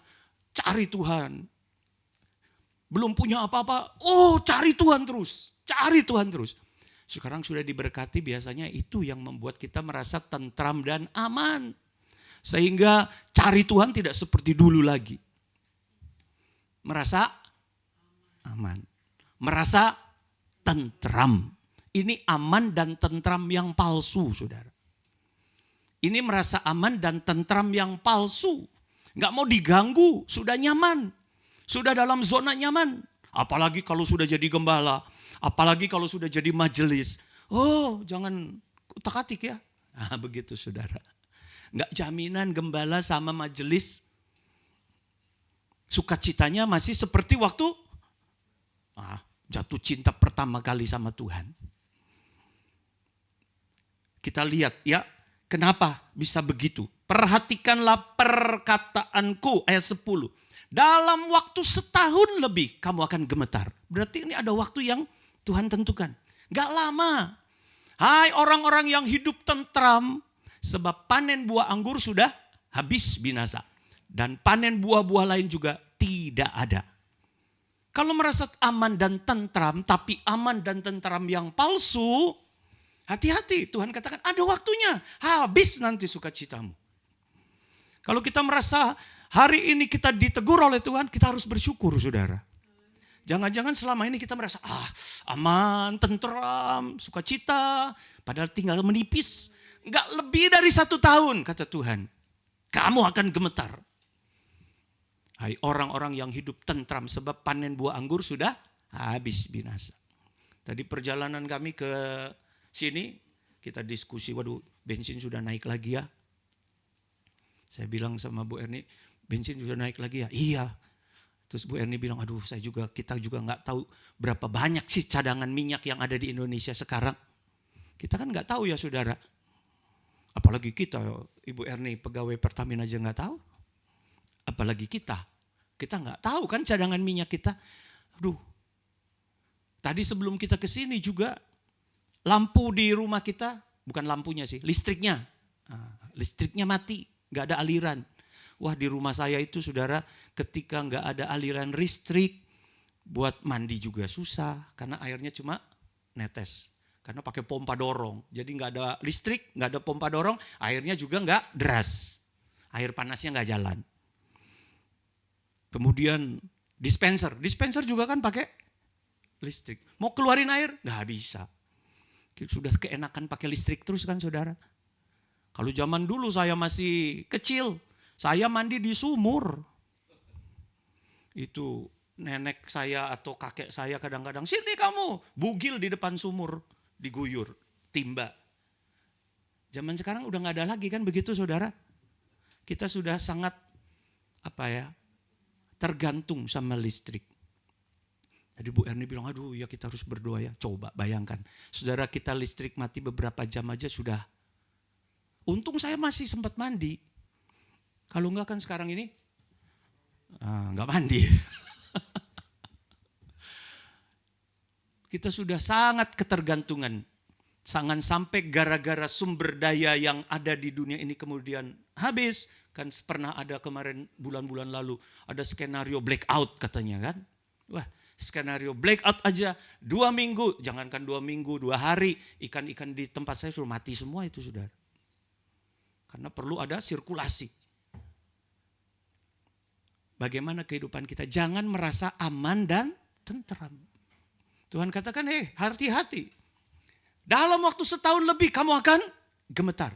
cari Tuhan. Belum punya apa-apa, oh cari Tuhan terus. Cari Tuhan terus. Sekarang sudah diberkati biasanya itu yang membuat kita merasa tentram dan aman. Sehingga cari Tuhan tidak seperti dulu lagi. Merasa aman. Merasa tentram. Ini aman dan tentram yang palsu saudara. Ini merasa aman dan tentram yang palsu. Nggak mau diganggu, sudah nyaman. Sudah dalam zona nyaman. Apalagi kalau sudah jadi gembala. Apalagi kalau sudah jadi majelis. Oh jangan utak-atik ya. Nah begitu saudara. Nggak jaminan gembala sama majelis. Sukacitanya masih seperti waktu jatuh cinta pertama kali sama Tuhan. Kita lihat ya. Kenapa bisa begitu? Perhatikanlah perkataanku ayat 10. Dalam waktu setahun lebih kamu akan gemetar. Berarti ini ada waktu yang Tuhan tentukan. Gak lama. Hai orang-orang yang hidup tentram. Sebab panen buah anggur sudah habis binasa. Dan panen buah-buah lain juga tidak ada. Kalau merasa aman dan tentram. Tapi aman dan tentram yang palsu. Hati-hati, Tuhan katakan ada waktunya, habis nanti sukacitamu. Kalau kita merasa hari ini kita ditegur oleh Tuhan, kita harus bersyukur saudara. Jangan-jangan selama ini kita merasa aman, tentram, sukacita, padahal tinggal menipis. Enggak lebih dari 1 tahun kata Tuhan, kamu akan gemetar. Hai orang-orang yang hidup tentram sebab panen buah anggur sudah habis binasa. Tadi perjalanan kami ke sini kita diskusi, waduh bensin sudah naik lagi ya. Saya bilang sama Bu Erni, bensin sudah naik lagi ya? Iya. Terus Bu Erni bilang, aduh kita juga nggak tahu berapa banyak sih cadangan minyak yang ada di Indonesia sekarang. Kita kan nggak tahu ya saudara. Apalagi kita, Ibu Erni pegawai Pertamina aja nggak tahu. Apalagi kita nggak tahu kan cadangan minyak kita. Aduh, tadi sebelum kita ke sini juga lampu di rumah kita, bukan lampunya sih, listriknya. Listriknya mati, gak ada aliran. Wah di rumah saya itu saudara ketika gak ada aliran listrik, buat mandi juga susah. Karena airnya cuma netes. Karena pakai pompa dorong. Jadi gak ada listrik, gak ada pompa dorong, airnya juga gak deras. Air panasnya gak jalan. Kemudian dispenser juga kan pakai listrik. Mau keluarin air, gak bisa. Sudah keenakan pakai listrik terus kan saudara. Kalau zaman dulu saya masih kecil, saya mandi di sumur. Itu nenek saya atau kakek saya kadang-kadang, sini kamu, bugil di depan sumur, diguyur, timba. Zaman sekarang udah gak ada lagi kan begitu saudara. Kita sudah sangat tergantung sama listrik. Tadi Bu Erni bilang, aduh ya kita harus berdoa ya. Coba bayangkan, saudara kita listrik mati beberapa jam aja sudah. Untung saya masih sempat mandi. Kalau enggak kan sekarang ini, enggak mandi. Kita sudah sangat ketergantungan. Jangan sampai gara-gara sumber daya yang ada di dunia ini kemudian habis. Kan pernah ada kemarin bulan-bulan lalu, ada skenario blackout katanya kan. Wah, skenario blackout aja 2 minggu, jangankan 2 minggu, 2 hari, ikan-ikan di tempat saya sudah mati semua itu saudara. Karena perlu ada sirkulasi. Bagaimana kehidupan kita? Jangan merasa aman dan tentram. Tuhan katakan, hati-hati. Dalam waktu setahun lebih kamu akan gemetar.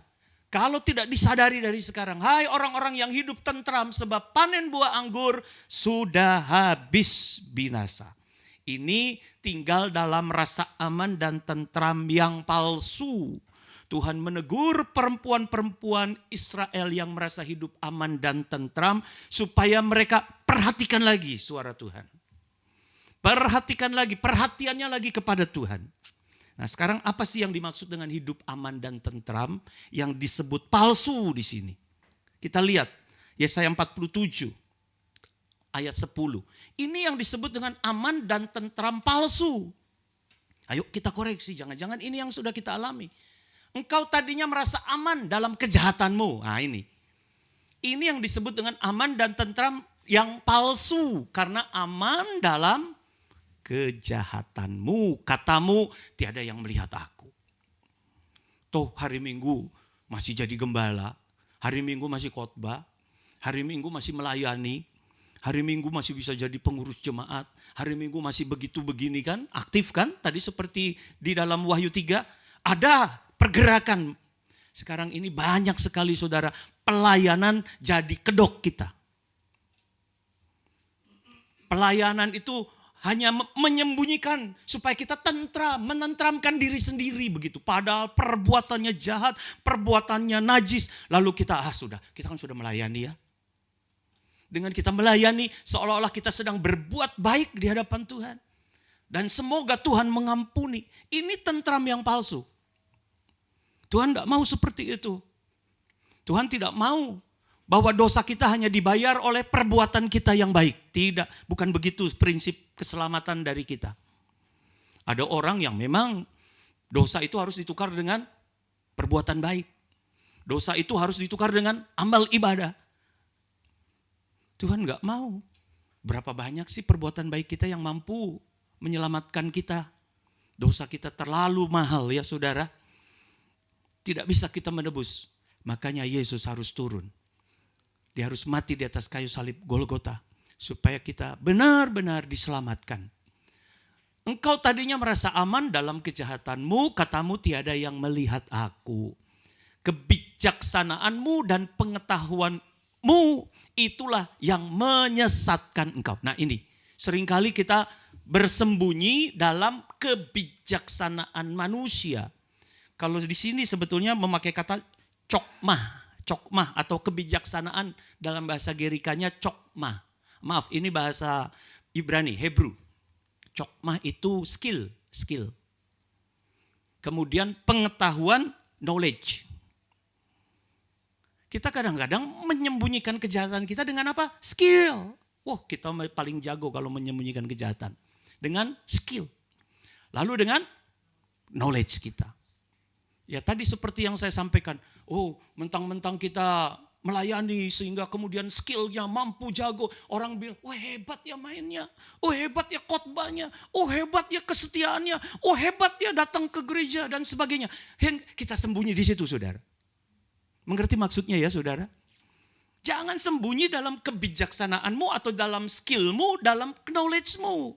Kalau tidak disadari dari sekarang, hai orang-orang yang hidup tentram sebab panen buah anggur sudah habis binasa. Ini tinggal dalam rasa aman dan tentram yang palsu. Tuhan menegur perempuan-perempuan Israel yang merasa hidup aman dan tentram supaya mereka perhatikan lagi suara Tuhan. Perhatikan lagi, perhatiannya lagi kepada Tuhan. Nah sekarang apa sih yang dimaksud dengan hidup aman dan tentram yang disebut palsu di sini? Kita lihat Yesaya 47 ayat 10. Ini yang disebut dengan aman dan tentram palsu. Ayo kita koreksi, jangan-jangan ini yang sudah kita alami. Engkau tadinya merasa aman dalam kejahatanmu. Nah ini. Ini yang disebut dengan aman dan tentram yang palsu. Karena aman dalam kejahatanmu, katamu tiada yang melihat aku. Toh hari Minggu masih jadi gembala, hari Minggu masih khotbah, hari Minggu masih melayani, hari Minggu masih bisa jadi pengurus jemaat, hari Minggu masih begitu begini kan, aktif kan, tadi seperti di dalam Wahyu 3, ada pergerakan. Sekarang ini banyak sekali saudara, pelayanan jadi kedok kita. Pelayanan itu hanya menyembunyikan supaya kita tentram, menentramkan diri sendiri begitu. Padahal perbuatannya jahat, perbuatannya najis. Lalu kita, kita kan sudah melayani ya. Dengan kita melayani seolah-olah kita sedang berbuat baik di hadapan Tuhan. Dan semoga Tuhan mengampuni. Ini tentram yang palsu. Tuhan tidak mau seperti itu. Tuhan tidak mau bahwa dosa kita hanya dibayar oleh perbuatan kita yang baik. Tidak, bukan begitu prinsip keselamatan dari kita. Ada orang yang memang dosa itu harus ditukar dengan perbuatan baik. Dosa itu harus ditukar dengan amal ibadah. Tuhan enggak mau. Berapa banyak sih perbuatan baik kita yang mampu menyelamatkan kita. Dosa kita terlalu mahal ya saudara. Tidak bisa kita menebus. Makanya Yesus harus turun. Dia harus mati di atas kayu salib Golgota. Supaya kita benar-benar diselamatkan. Engkau tadinya merasa aman dalam kejahatanmu, katamu tiada yang melihat aku. Kebijaksanaanmu dan pengetahuanmu itulah yang menyesatkan engkau. Nah ini, seringkali kita bersembunyi dalam kebijaksanaan manusia. Kalau di sini sebetulnya memakai kata cokmah atau kebijaksanaan dalam bahasa Gerikanya cokmah. Maaf, ini bahasa Ibrani, Hebrew. Cokmah itu skill. Kemudian pengetahuan, knowledge. Kita kadang-kadang menyembunyikan kejahatan kita dengan apa? Skill. Wah, kita paling jago kalau menyembunyikan kejahatan. Dengan skill. Lalu dengan knowledge kita. Ya tadi seperti yang saya sampaikan. Oh, mentang-mentang kita melayani sehingga kemudian skillnya mampu jago. Orang bilang, oh hebat ya mainnya. Oh hebat ya khotbahnya. Oh hebat ya kesetiaannya. Oh hebat ya datang ke gereja dan sebagainya. Kita sembunyi di situ saudara. Mengerti maksudnya ya saudara? Jangan sembunyi dalam kebijaksanaanmu atau dalam skillmu, dalam knowledge-mu.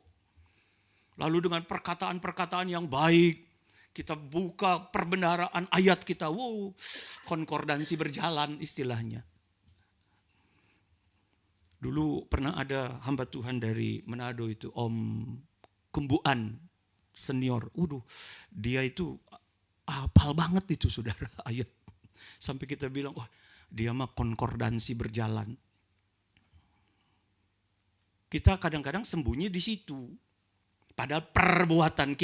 Lalu dengan perkataan-perkataan yang baik. Kita buka perbendaharaan ayat kita, wow, konkordansi berjalan istilahnya. Dulu pernah ada hamba Tuhan dari Manado itu, Om Kumbuan senior. Dia itu hafal banget itu saudara ayat. Sampai kita bilang, oh dia mah konkordansi berjalan. Kita kadang-kadang sembunyi di situ. Padahal perbuatan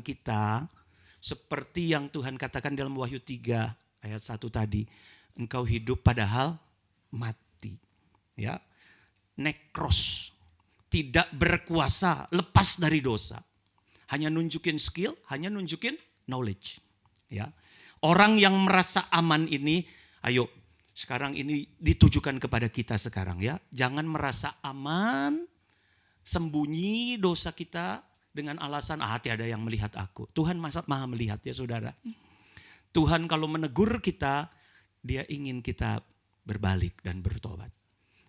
kita seperti yang Tuhan katakan dalam Wahyu 3 ayat 1 tadi. Engkau hidup padahal mati. Ya. Nekros. Tidak berkuasa, lepas dari dosa. Hanya nunjukin skill, hanya nunjukin knowledge. Ya. Orang yang merasa aman ini, ayo sekarang ini ditujukan kepada kita sekarang ya. Jangan merasa aman, sembunyi dosa kita dengan alasan tiada yang melihat aku. Tuhan maha melihat ya saudara. Tuhan kalau menegur kita, dia ingin kita berbalik dan bertobat.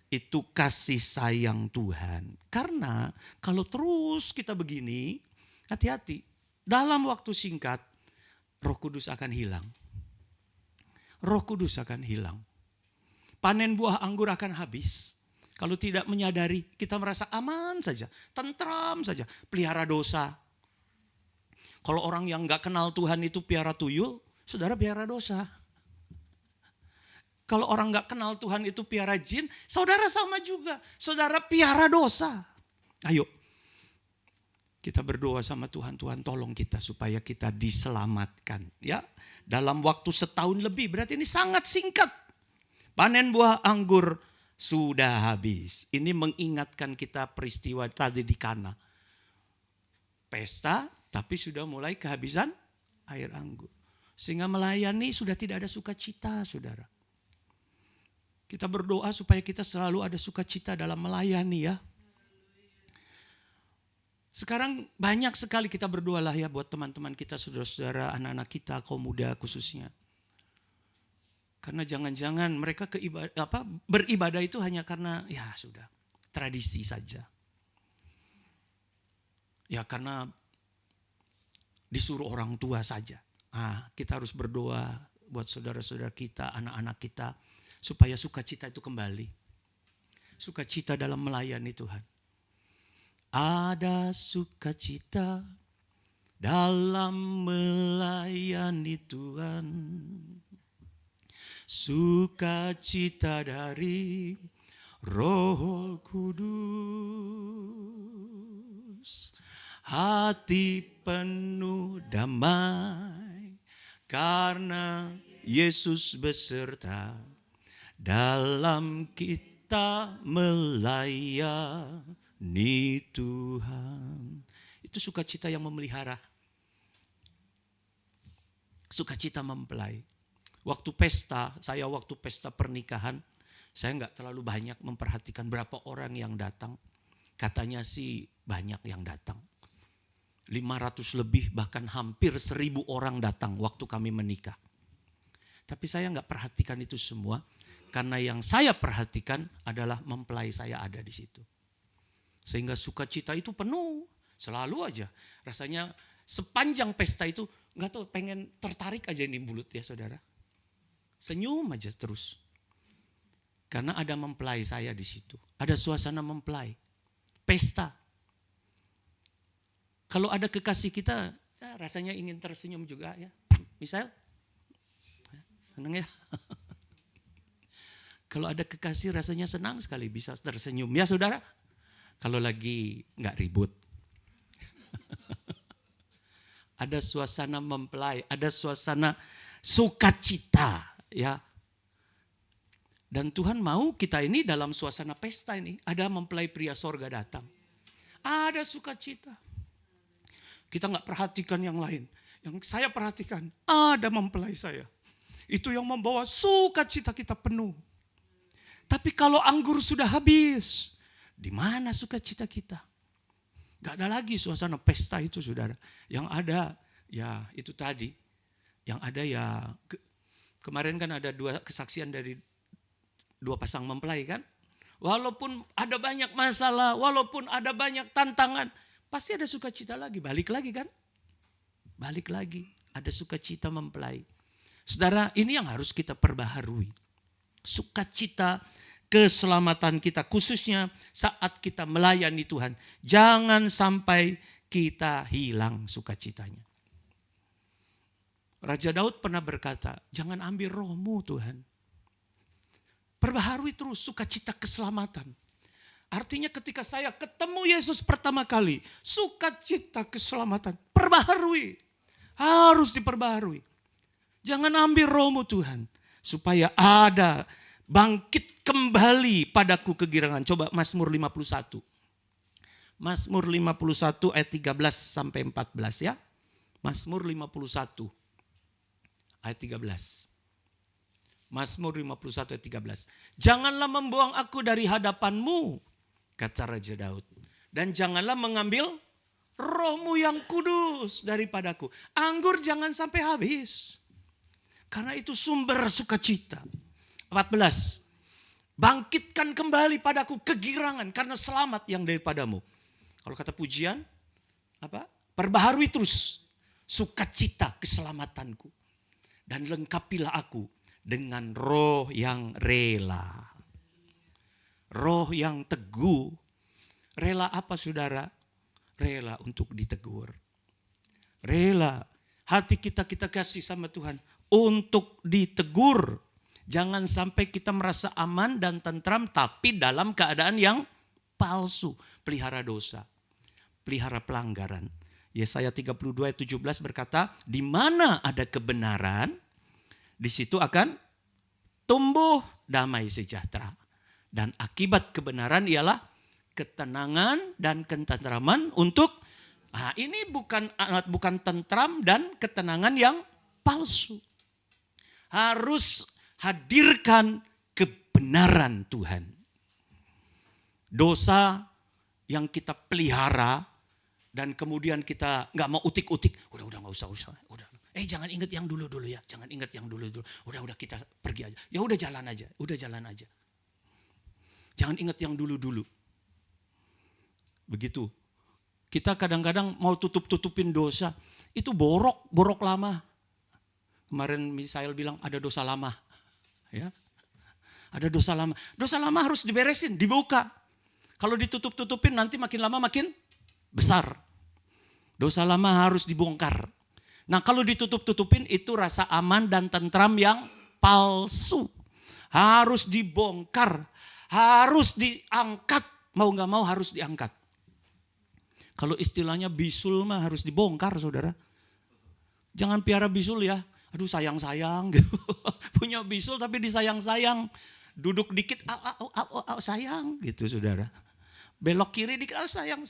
Itu kasih sayang Tuhan. Karena kalau terus kita begini, hati-hati. Dalam waktu singkat, Roh Kudus akan hilang. Roh Kudus akan hilang. Panen buah anggur akan habis. Kalau tidak menyadari, kita merasa aman saja, tentram saja, pelihara dosa. Kalau orang yang gak kenal Tuhan itu piara tuyul, saudara piara dosa. Kalau orang gak kenal Tuhan itu piara jin, saudara sama juga. Saudara piara dosa. Ayo, kita berdoa sama Tuhan. Tuhan tolong kita supaya kita diselamatkan. Ya, dalam waktu setahun lebih, berarti ini sangat singkat. Panen buah anggur sudah habis. Ini mengingatkan kita peristiwa tadi di Kana. Pesta, tapi sudah mulai kehabisan air anggur. Sehingga melayani sudah tidak ada sukacita, saudara. Kita berdoa supaya kita selalu ada sukacita dalam melayani ya. Sekarang banyak sekali kita berdoa lah ya buat teman-teman kita, saudara-saudara, anak-anak kita, kaum muda khususnya. Karena jangan-jangan mereka beribadah itu hanya karena ya sudah tradisi saja. Ya karena disuruh orang tua saja. Kita harus berdoa buat saudara-saudara kita, anak-anak kita. Supaya sukacita itu kembali. Sukacita dalam melayani Tuhan. Ada sukacita dalam melayani Tuhan. Sukacita dari Roh Kudus. Hati penuh damai karena Yesus beserta. Dalam kita melayani Tuhan. Itu sukacita yang memelihara. Sukacita mempelai. Waktu pesta pernikahan, saya nggak terlalu banyak memperhatikan berapa orang yang datang. Katanya sih banyak yang datang. 500 lebih, bahkan hampir 1000 orang datang waktu kami menikah. Tapi saya nggak perhatikan itu semua. Karena yang saya perhatikan adalah mempelai saya ada di situ. Sehingga sukacita itu penuh. Selalu aja. Rasanya sepanjang pesta itu nggak tahu pengen tertarik aja di mulut ya saudara. Senyum aja terus. Karena ada mempelai saya di situ. Ada suasana mempelai. Pesta. Kalau ada kekasih kita ya rasanya ingin tersenyum juga ya. Misal. Senang ya. Kalau ada kekasih rasanya senang sekali bisa tersenyum. Ya saudara, kalau lagi nggak ribut. Ada suasana mempelai, ada suasana sukacita. Ya. Dan Tuhan mau kita ini dalam suasana pesta ini. Ada mempelai pria sorga datang. Ada sukacita. Kita nggak perhatikan yang lain. Yang saya perhatikan, ada mempelai saya. Itu yang membawa sukacita kita penuh. Tapi kalau anggur sudah habis, di mana sukacita kita? Gak ada lagi suasana pesta itu saudara. Yang ada ya itu tadi. Yang ada ya kemarin kan ada 2 kesaksian dari 2 pasang mempelai kan. Walaupun ada banyak masalah, walaupun ada banyak tantangan, pasti ada sukacita lagi. Balik lagi kan? Balik lagi. Ada sukacita mempelai. Saudara, ini yang harus kita perbaharui. Sukacita keselamatan kita, khususnya saat kita melayani Tuhan. Jangan sampai kita hilang sukacitanya. Raja Daud pernah berkata, jangan ambil rohmu Tuhan. Perbaharui terus sukacita keselamatan. Artinya ketika saya ketemu Yesus pertama kali, sukacita keselamatan, perbaharui. Harus diperbaharui. Jangan ambil rohmu Tuhan. Supaya ada bangkit kembali padaku kegirangan. Coba Mazmur 51. Mazmur 51 ayat 13 sampai 14 ya. Mazmur 51 ayat 13. Mazmur 51 ayat 13. Janganlah membuang aku dari hadapanmu, kata Raja Daud. Dan janganlah mengambil rohmu yang kudus daripadaku. Anggur jangan sampai habis. Karena itu sumber sukacita. 14. Bangkitkan kembali padaku kegirangan karena selamat yang daripadamu. Kalau kata pujian, apa? Perbaharui terus sukacita keselamatanku. Dan lengkapilah aku dengan roh yang rela. Roh yang teguh. Rela apa saudara? Rela untuk ditegur. Rela. Hati kita kasih sama Tuhan untuk ditegur. Jangan sampai kita merasa aman dan tentram tapi dalam keadaan yang palsu. Pelihara dosa. Pelihara pelanggaran. Yesaya 32 ayat 17 berkata, di mana ada kebenaran, di situ akan tumbuh damai sejahtera. Dan akibat kebenaran ialah ketenangan dan ketentraman untuk, ini bukan tentram dan ketenangan yang palsu. Harus hadirkan kebenaran Tuhan. Dosa yang kita pelihara dan kemudian kita nggak mau utik-utik, udah nggak usah, udah. Jangan ingat yang dulu ya, jangan ingat yang dulu. Udah kita pergi aja. Ya udah jalan aja. Jangan ingat yang dulu. Begitu. Kita kadang-kadang mau tutupin dosa, itu borok lama. Kemarin Misael bilang ada dosa lama. Ya. Ada dosa lama. Dosa lama harus diberesin, dibuka. Kalau ditutup-tutupin nanti makin lama makin besar. Dosa lama harus dibongkar. Nah kalau ditutup-tutupin itu rasa aman dan tentram yang palsu. Harus dibongkar. Harus diangkat. Mau gak mau harus diangkat. Kalau istilahnya bisul mah harus dibongkar saudara. Jangan piara bisul ya. Aduh sayang-sayang gitu. Punya bisul tapi disayang-sayang. Duduk dikit, sayang gitu saudara. Belok kiri dikit, sayang.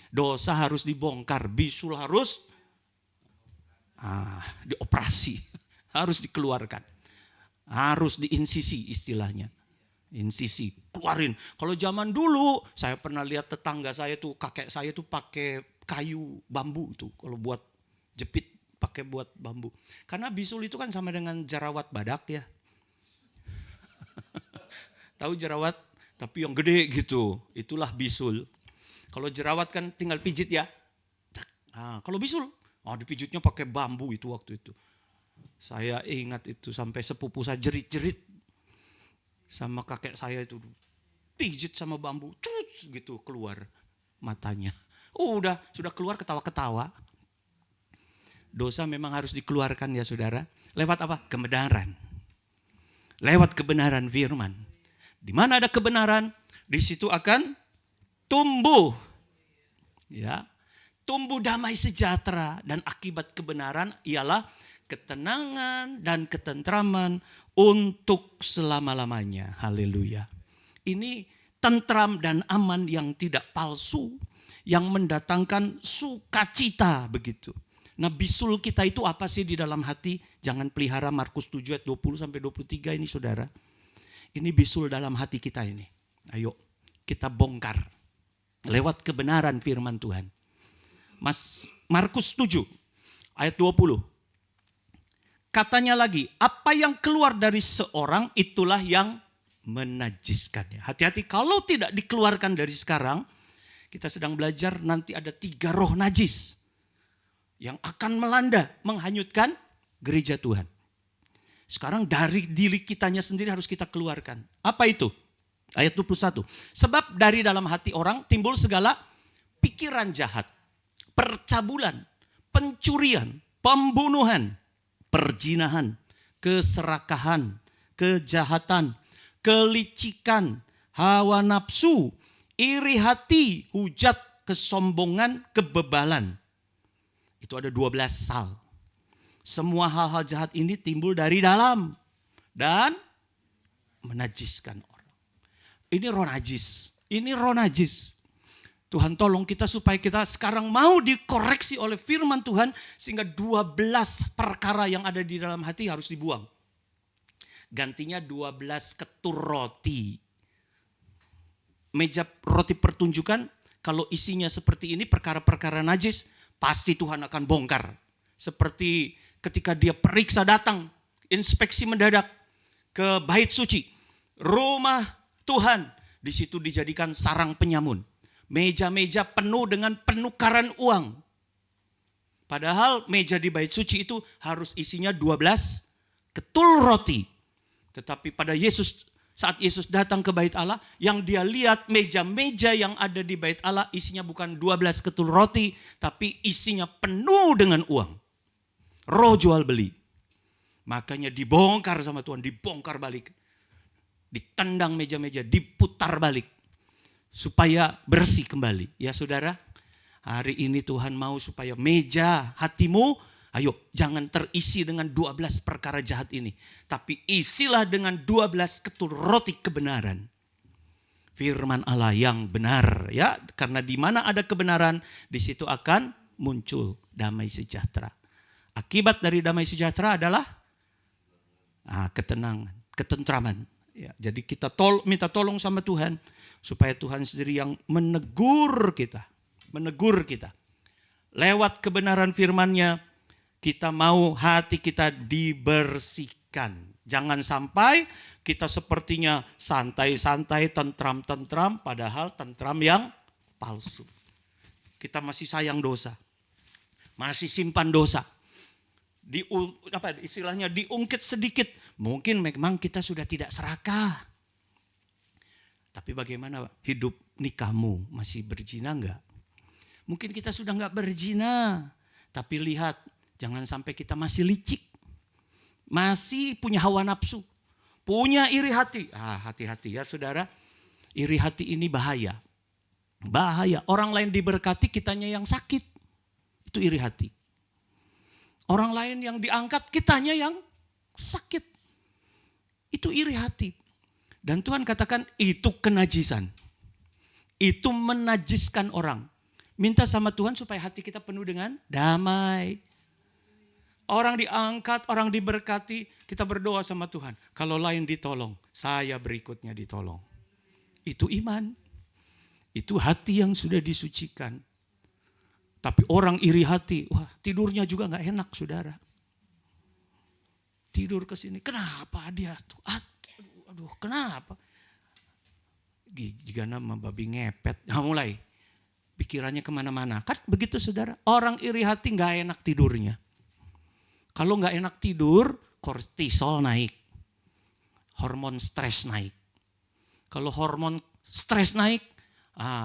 Dosa harus dibongkar, bisul harus dioperasi. Harus dikeluarkan. Harus diinsisi istilahnya. Insisi, keluarin. Kalau zaman dulu, saya pernah lihat tetangga saya tuh, kakek saya tuh pakai kayu bambu tuh. Kalau buat jepit, pakai buat bambu. Karena bisul itu kan sama dengan jerawat badak ya. Tahu jerawat, tapi yang gede gitu. Itulah bisul. Kalau jerawat kan tinggal pijit ya. Kalau bisul, dipijitnya pakai bambu itu waktu itu. Saya ingat itu sampai sepupu saya jerit-jerit. Sama kakek saya itu. Pijit sama bambu, gitu keluar matanya. Sudah keluar ketawa-ketawa. Dosa memang harus dikeluarkan ya saudara. Lewat apa? Kebenaran. Lewat kebenaran firman. Di mana ada kebenaran, di situ akan tumbuh. Ya. Tumbuh damai sejahtera dan akibat kebenaran ialah ketenangan dan ketentraman untuk selama-lamanya. Haleluya. Ini tentram dan aman yang tidak palsu, yang mendatangkan sukacita begitu. Nah bisul kita itu apa sih di dalam hati? Jangan pelihara Markus 7 ayat 20 sampai 23 ini saudara. Ini bisul dalam hati kita ini. Ayo kita bongkar. Lewat kebenaran firman Tuhan. Markus 7 ayat 20. Katanya lagi, apa yang keluar dari seorang itulah yang menajiskannya. Hati-hati kalau tidak dikeluarkan dari sekarang, kita sedang belajar nanti ada 3 roh najis yang akan melanda, menghanyutkan gereja Tuhan. Sekarang dari diri kitanya sendiri harus kita keluarkan. Apa itu? Ayat 21. Sebab dari dalam hati orang timbul segala pikiran jahat, percabulan, pencurian, pembunuhan, perzinahan, keserakahan, kejahatan, kelicikan, hawa nafsu, iri hati, hujat, kesombongan, kebebalan. Itu ada 12 hal. Semua hal-hal jahat ini timbul dari dalam dan menajiskan orang. Ini roh najis. Ini roh najis. Tuhan tolong kita supaya kita sekarang mau dikoreksi oleh firman Tuhan sehingga 12 perkara yang ada di dalam hati harus dibuang. Gantinya 12 ketur roti. Meja roti pertunjukan kalau isinya seperti ini perkara-perkara najis pasti Tuhan akan bongkar. Seperti ketika dia periksa datang, inspeksi mendadak ke bait suci. Rumah Tuhan, di situ dijadikan sarang penyamun. Meja-meja penuh dengan penukaran uang. Padahal meja di bait suci itu harus isinya 12 ketul roti. Tetapi pada saat Yesus datang ke bait Allah, yang dia lihat meja-meja yang ada di bait Allah isinya bukan 12 ketul roti, tapi isinya penuh dengan uang. Roh jual beli. Makanya dibongkar sama Tuhan, dibongkar balik. Ditendang meja-meja, diputar balik. Supaya bersih kembali. Ya saudara, hari ini Tuhan mau supaya meja hatimu, ayo jangan terisi dengan 12 perkara jahat ini. Tapi isilah dengan 12 ketul roti kebenaran. Firman Allah yang benar. Ya, karena di mana ada kebenaran, di situ akan muncul damai sejahtera. Akibat dari damai sejahtera adalah ketenangan, ketentraman. Ya, jadi kita minta tolong sama Tuhan supaya Tuhan sendiri yang menegur kita. Lewat kebenaran firman-Nya kita mau hati kita dibersihkan. Jangan sampai kita sepertinya santai-santai, tentram-tentram, padahal tentram yang palsu. Kita masih sayang dosa. Masih simpan dosa. Istilahnya diungkit sedikit. Mungkin memang kita sudah tidak serakah. Tapi bagaimana hidup nikahmu? Masih berzina enggak? Mungkin kita sudah enggak berzina. Tapi lihat, jangan sampai kita masih licik. Masih punya hawa nafsu. Punya iri hati. Hati-hati ya saudara. Iri hati ini bahaya. Bahaya. Orang lain diberkati, kitanya yang sakit. Itu iri hati. Orang lain yang diangkat, kitanya yang sakit. Itu iri hati. Dan Tuhan katakan itu kenajisan. Itu menajiskan orang. Minta sama Tuhan supaya hati kita penuh dengan damai. Orang diangkat, orang diberkati, kita berdoa sama Tuhan. Kalau lain ditolong, saya berikutnya ditolong. Itu iman. Itu hati yang sudah disucikan. Tapi orang iri hati, wah tidurnya juga gak enak saudara. Tidur ke sini, kenapa dia tuh? Aduh, kenapa? Jika nama babi ngepet, mulai pikirannya kemana-mana. Kan begitu saudara, orang iri hati gak enak tidurnya. Kalau gak enak tidur, kortisol naik. Hormon stres naik. Kalau hormon stres naik,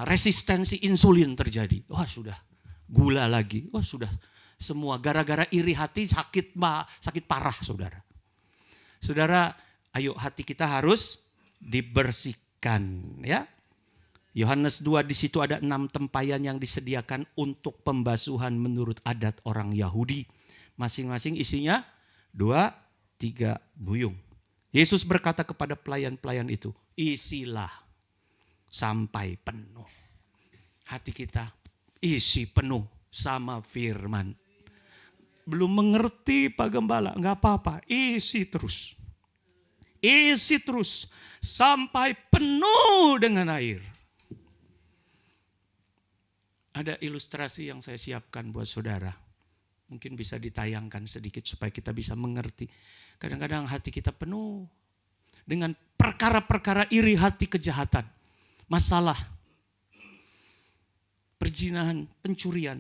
resistensi insulin terjadi. Wah sudah. Gula lagi, wah sudah semua gara-gara iri hati sakit parah saudara. Saudara, ayo hati kita harus dibersihkan ya. Yohanes 2 di situ ada 6 tempayan yang disediakan untuk pembasuhan menurut adat orang Yahudi. Masing-masing isinya 2-3 buyung. Yesus berkata kepada pelayan-pelayan itu, isilah sampai penuh. Hati kita isi penuh sama firman. Belum mengerti Pak Gembala, enggak apa-apa, isi terus. Isi terus sampai penuh dengan air. Ada ilustrasi yang saya siapkan buat saudara. Mungkin bisa ditayangkan sedikit supaya kita bisa mengerti. Kadang-kadang hati kita penuh dengan perkara-perkara iri hati, kejahatan, masalah. perzinahan, pencurian,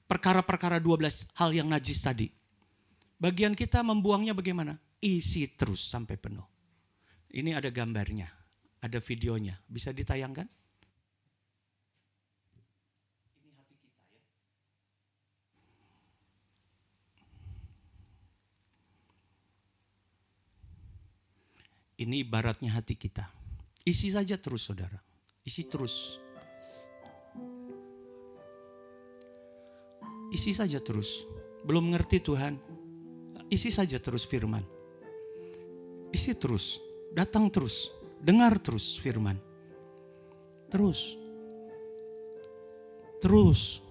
perkara-perkara 12 hal yang najis tadi. Bagian kita membuangnya bagaimana? Isi terus sampai penuh. Ini ada gambarnya, ada videonya. Bisa ditayangkan? Ini ibaratnya hati kita. Isi saja terus, saudara. Isi terus. Isi saja terus. Belum ngerti Tuhan. Isi saja terus firman. Isi terus. Datang terus. Dengar terus firman. Terus. Terus.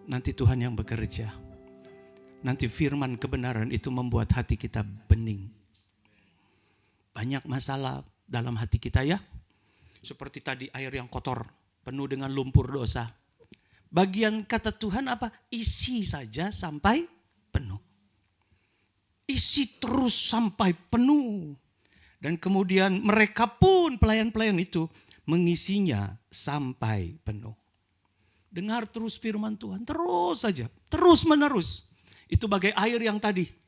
Nanti Tuhan yang bekerja. Nanti firman kebenaran itu membuat hati kita bening. Banyak masalah dalam hati kita ya. Seperti tadi air yang kotor, penuh dengan lumpur dosa. Bagian kata Tuhan apa? Isi saja sampai penuh. Isi terus sampai penuh. Dan kemudian mereka pun pelayan-pelayan itu mengisinya sampai penuh. Dengar terus firman Tuhan, terus saja, terus menerus. Itu bagai air yang tadi.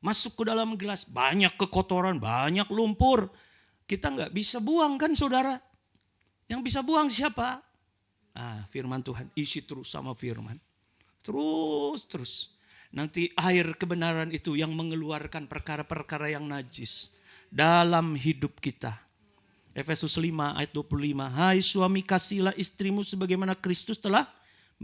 Masuk ke dalam gelas, banyak kekotoran, banyak lumpur. Kita nggak bisa buang kan saudara? Yang bisa buang siapa? Firman Tuhan, isi terus sama firman. Terus. Nanti air kebenaran itu yang mengeluarkan perkara-perkara yang najis dalam hidup kita. Efesus 5 ayat 25. Hai suami, kasihilah istrimu sebagaimana Kristus telah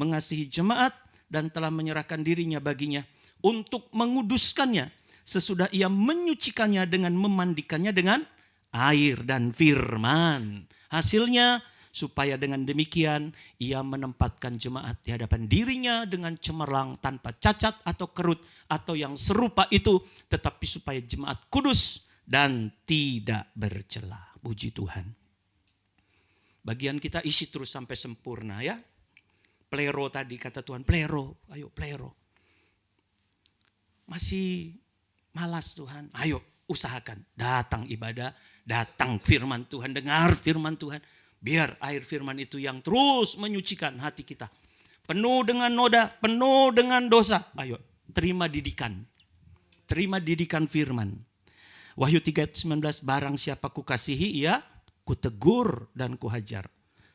mengasihi jemaat dan telah menyerahkan dirinya baginya untuk menguduskannya. Sesudah ia menyucikannya dengan memandikannya dengan air dan firman. Hasilnya supaya dengan demikian ia menempatkan jemaat di hadapan dirinya dengan cemerlang tanpa cacat atau kerut atau yang serupa itu. Tetapi supaya jemaat kudus dan tidak bercela. Puji Tuhan. Bagian kita isi terus sampai sempurna ya. Plero tadi kata Tuhan, plero, ayo plero. Masih malas Tuhan, ayo usahakan. Datang ibadah, datang firman Tuhan, dengar firman Tuhan. Biar air firman itu yang terus menyucikan hati kita. Penuh dengan noda, penuh dengan dosa. Ayo terima didikan. Terima didikan firman. Wahyu 3:19, barang siapa kukasihi ia kutegur dan kuhajar.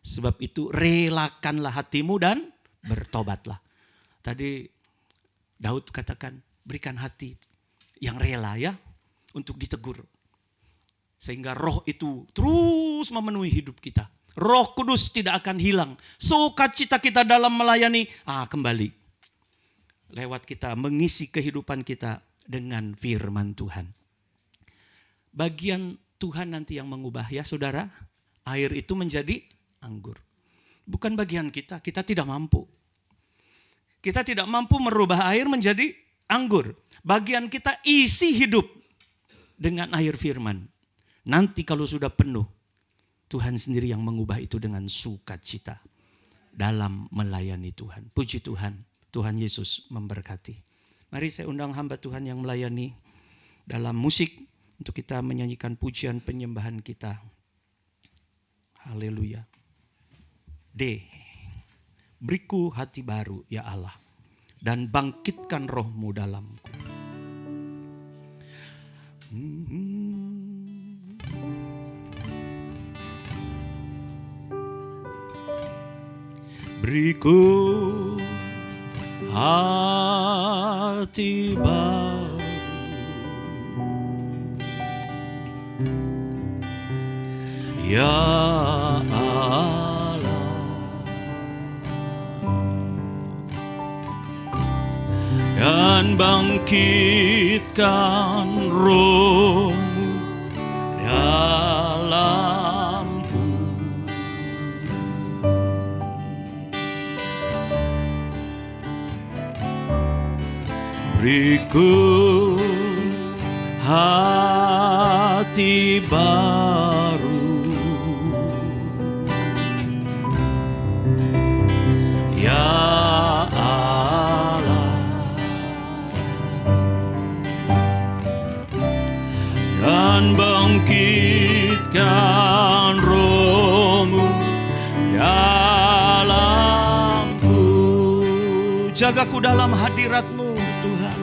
Sebab itu relakanlah hatimu dan bertobatlah. Tadi Daud katakan berikan hati yang rela ya untuk ditegur. Sehingga roh itu terus memenuhi hidup kita. Roh Kudus tidak akan hilang. Sukacita kita dalam melayani kembali. Lewat kita mengisi kehidupan kita dengan firman Tuhan. Bagian Tuhan nanti yang mengubah ya saudara. Air itu menjadi anggur. Bukan bagian kita tidak mampu. Kita tidak mampu merubah air menjadi anggur. Bagian kita isi hidup dengan air firman. Nanti kalau sudah penuh, Tuhan sendiri yang mengubah itu dengan sukacita dalam melayani Tuhan. Puji Tuhan, Tuhan Yesus memberkati. Mari saya undang hamba Tuhan yang melayani dalam musik untuk kita menyanyikan pujian penyembahan kita. Haleluya. D. Beriku hati baru ya Allah, dan bangkitkan rohmu dalamku. Beriku hati baru, ya Allah, dan bangkitkan rohmu dalamku. Beriku hati baru, ya Allah, dan bangkitkan rohmu dalam Jagaku dalam hadirat-Mu Tuhan.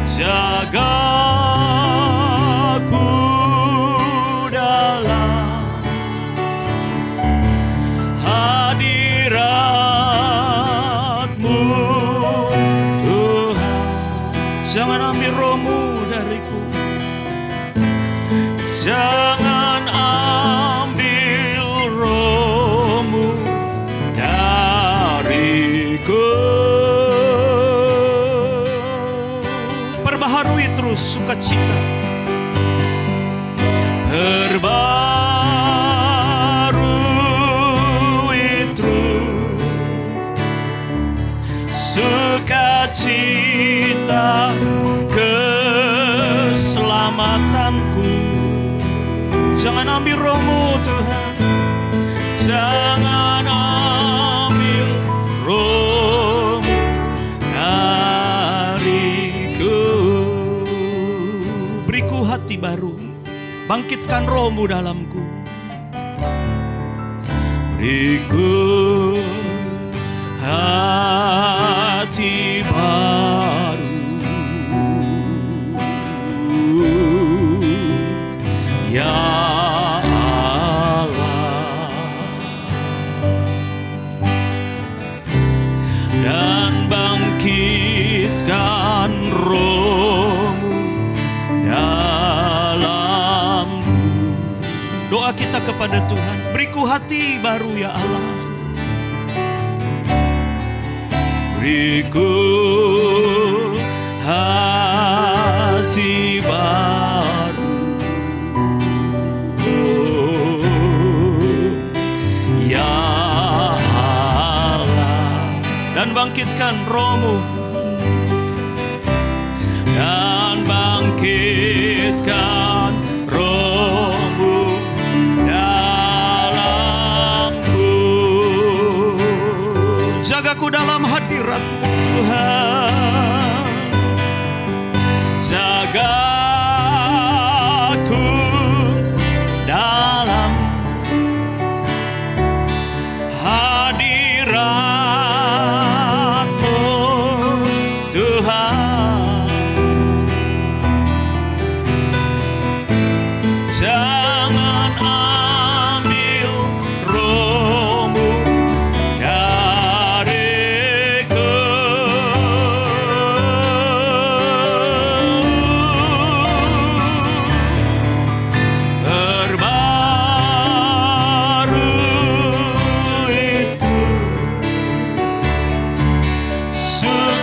Jagaku dalam hadirat-Mu Tuhan. Jangan ambil roh-Mu dariku. Jangan ambil roh-Mu dariku. Perbaharui terus sukacita. Perbaharui terus sukacita keselamatanku. Jangan ambil roh-Mu Tuhan. Jangan ambil roh-Mu dariku. Beriku hati baru, bangkitkan roh-Mu dalamku. Beriku hati baru, ya bangkitkan roh-Mu dalamku. Doa kita kepada Tuhan, beriku hati baru ya Allah. Beriku hati baru, ya dan bangkitkan roh-Mu, dan bangkitkan roh-Mu dalamku. Jagaku dalam hadirat-Mu Tuhan. Jagaku dalam hadirat Tuhan. Jangan ambil roh-Mu dariku. Perbarui itu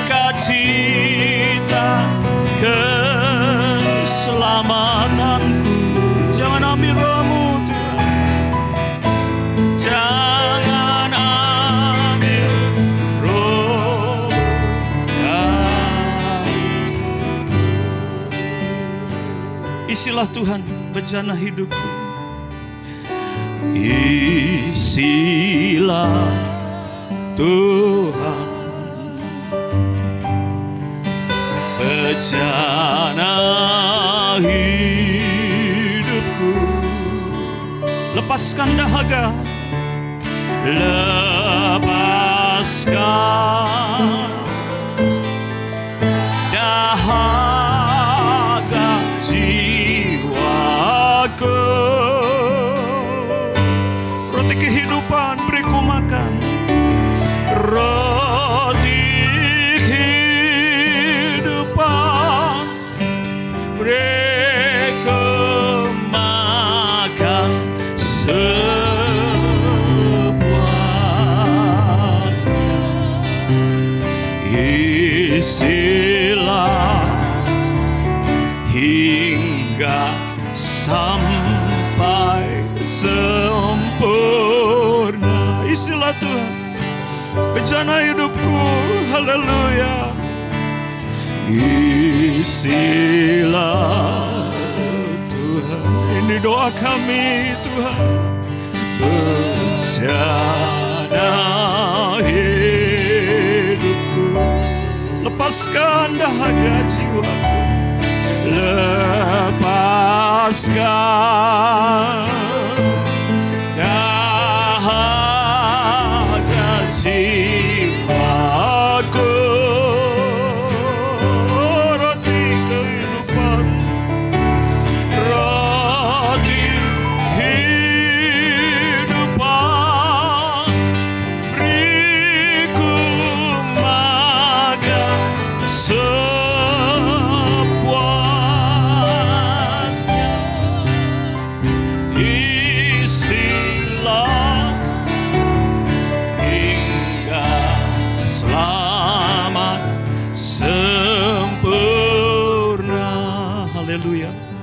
sukacita keselamatanku. Jangan ambil roh-Mu Tuhan. Jangan ambil roh dariku. Isilah Tuhan bejana hidupku. Isilah Tuhan bejana hidupku. Lepaskan dahaga, lepaskan dahaga jiwaku. Roti kehidupan beriku makan, roti kehidupan beriku makan sepuasnya. Isilah hingga sampai sempurna. Isilah Tuhan bejana hidupku. Haleluya. Isilah Tuhan. Ini doa kami Tuhan. Bejana hidupku. Lepaskan dahaga jiwaku. Lepaskan dahaga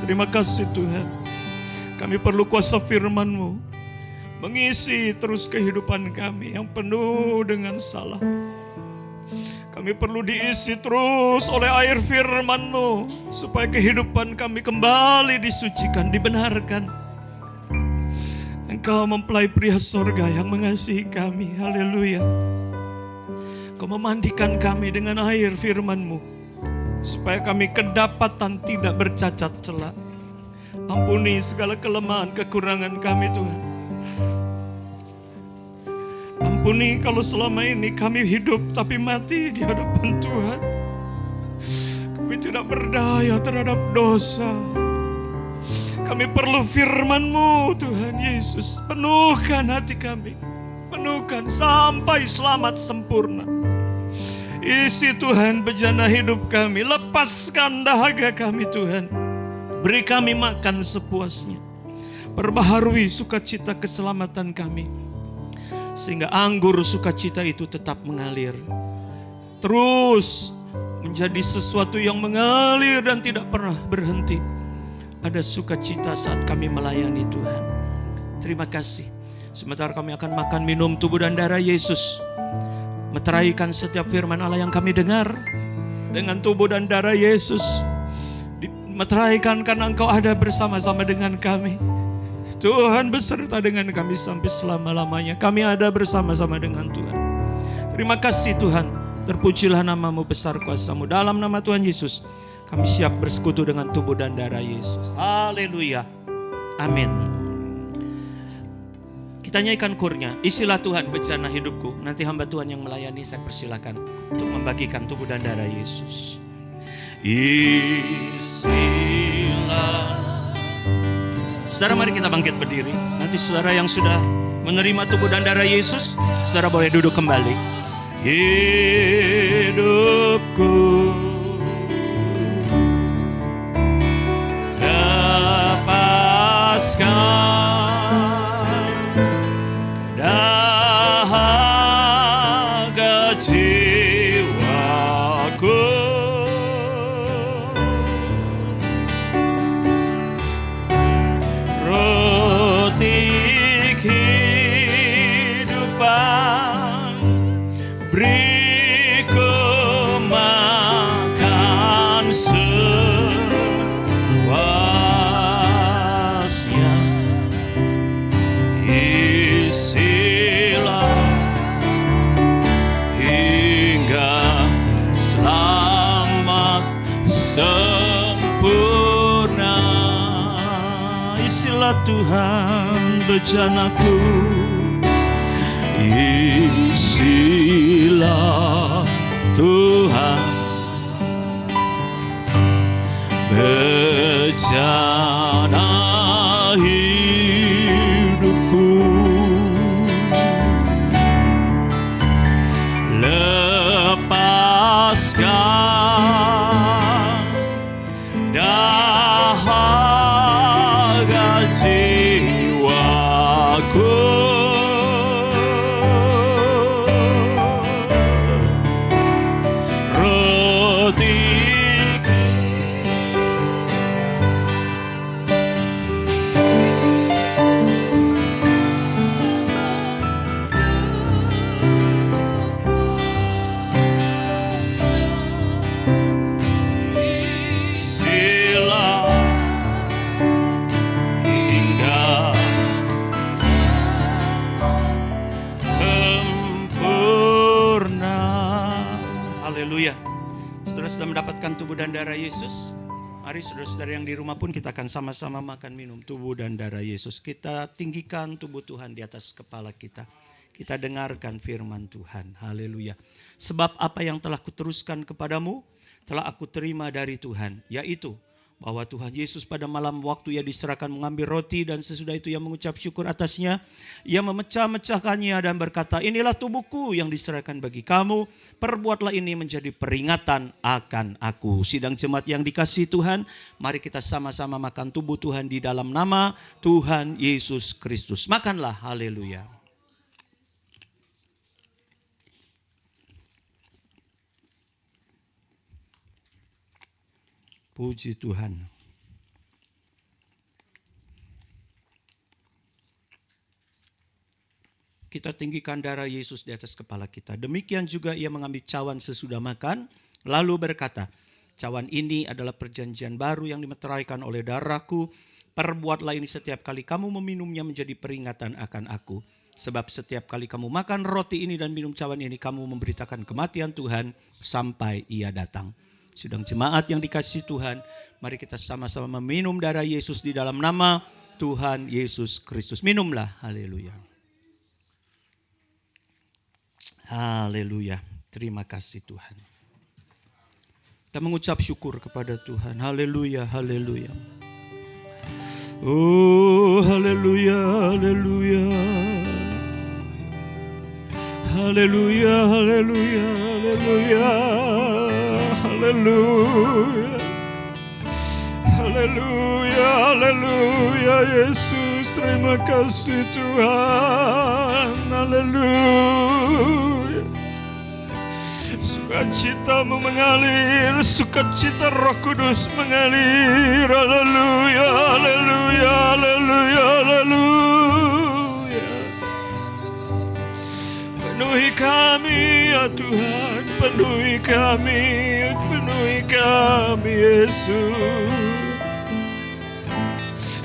Terima kasih Tuhan. Kami perlu kuasa firman-Mu mengisi terus kehidupan kami yang penuh dengan salah. Kami perlu diisi terus oleh air firman-Mu supaya kehidupan kami kembali disucikan, dibenarkan. Engkau mempelai pria sorga yang mengasihi kami. Haleluya. Kau memandikan kami dengan air firman-Mu supaya kami kedapatan tidak bercacat celah. Ampuni segala kelemahan kekurangan kami Tuhan. Ampuni kalau selama ini kami hidup tapi mati di hadapan Tuhan. Kami tidak berdaya terhadap dosa. Kami perlu firman-Mu Tuhan Yesus. Penuhkan hati kami. Penuhkan sampai selamat sempurna. Isi Tuhan bejana hidup kami. Lepaskan dahaga kami Tuhan. Beri kami makan sepuasnya. Perbaharui sukacita keselamatan kami. Sehingga anggur sukacita itu tetap mengalir. Terus menjadi sesuatu yang mengalir dan tidak pernah berhenti. Ada sukacita saat kami melayani Tuhan. Terima kasih. Sementara kami akan makan minum tubuh dan darah Yesus. Meteraikan setiap firman Allah yang kami dengar dengan tubuh dan darah Yesus. Meteraikan karena Engkau ada bersama-sama dengan kami. Tuhan beserta dengan kami sampai selama-lamanya. Kami ada bersama-sama dengan Tuhan. Terima kasih Tuhan. Terpujilah nama-Mu, besar kuasa-Mu. Dalam nama Tuhan Yesus kami siap bersekutu dengan tubuh dan darah Yesus. Haleluya. Amin. Kita nyanyikan kurnya. Isilah Tuhan bejana hidupku. Nanti hamba Tuhan yang melayani saya persilakan untuk membagikan tubuh dan darah Yesus. Isilah. Saudara, mari kita bangkit berdiri. Nanti saudara yang sudah menerima tubuh dan darah Yesus, saudara boleh duduk kembali. Hidupku lepaskan dahaga jiwaku. Roti kehidupan beriku makan sepuasnya. Isilah hingga selamat sempurna. Isilah Tuhan bejanaku. Isilah Tuhan bejana hidupku. Lepaskan dahaga jiwaku. Roti isilah hingga sempurna. Haleluya. Saudara sudah mendapatkan tubuh dan darah Yesus. Mari saudara-saudara yang di rumah pun kita akan sama-sama makan minum tubuh dan darah Yesus. Kita tinggikan tubuh Tuhan di atas kepala kita. Kita dengarkan firman Tuhan. Haleluya. Sebab apa yang telah kuteruskan kepadamu telah aku terima dari Tuhan, yaitu bahwa Tuhan Yesus pada malam waktu ia diserahkan mengambil roti dan sesudah itu ia mengucap syukur atasnya. Ia memecah-mecahkannya dan berkata, inilah tubuhku yang diserahkan bagi kamu. Perbuatlah ini menjadi peringatan akan aku. Sidang jemaat yang dikasihi Tuhan, mari kita sama-sama makan tubuh Tuhan di dalam nama Tuhan Yesus Kristus. Makanlah, haleluya. Puji Tuhan. kita tinggikan darah Yesus di atas kepala kita. Demikian juga ia mengambil cawan sesudah makan, lalu berkata, cawan ini adalah perjanjian baru yang dimeteraikan oleh darahku. Perbuatlah ini setiap kali kamu meminumnya menjadi peringatan akan aku. Sebab setiap kali kamu makan roti ini dan minum cawan ini, kamu memberitakan kematian Tuhan sampai ia datang. Sidang jemaat yang dikasihi Tuhan, mari kita sama-sama meminum darah Yesus di dalam nama Tuhan Yesus Kristus. Minumlah, haleluya. Haleluya, terima kasih Tuhan. Kita mengucap syukur kepada Tuhan. Haleluya, haleluya. Oh, haleluya, haleluya. Haleluya, haleluya, haleluya. Haleluya. Haleluya, haleluya Yesus, terima kasih Tuhan. Haleluya. Sukacitamu mengalir, sukacita Roh Kudus mengalir. Haleluya, haleluya, haleluya, haleluya. Penuhi kami ya Tuhan, penuhi kami Yesus.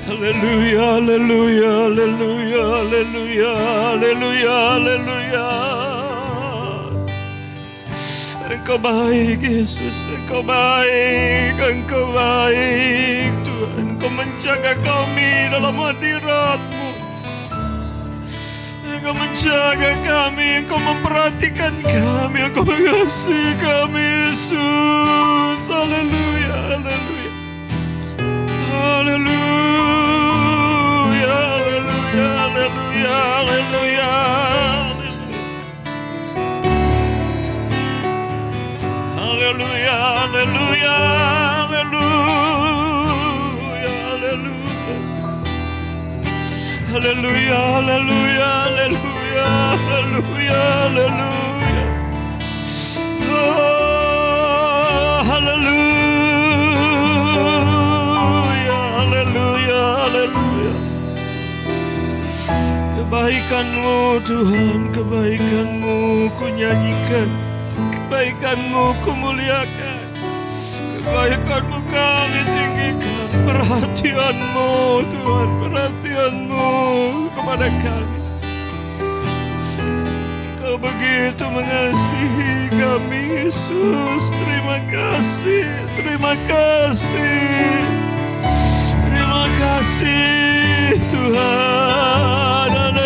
Haleluya, haleluya, haleluya, haleluya, haleluya, haleluya. Engkau baik Yesus, Engkau baik Tuhan. Engkau menjaga kami dalam hadirat-Mu. Engkau menjaga kami, Engkau memperhatikan kami, Engkau mengasihi kami Yesus. Haleluya, haleluya. Haleluya, haleluya, haleluya, haleluya. Haleluya, haleluya, haleluya, haleluya. Haleluya, haleluya, haleluya, haleluya, haleluya. Oh, haleluya, haleluya, haleluya. Kebaikan-Mu Tuhan, kebaikan-Mu ku nyanyikan. Kebaikan-Mu ku muliakan, kebaikan-Mu kami tinggikan, perhatian-Mu Tuhan, perhatian-Mu kepada kami. Engkau begitu mengasihi kami Yesus, terima kasih, terima kasih, terima kasih Tuhan, haleluya.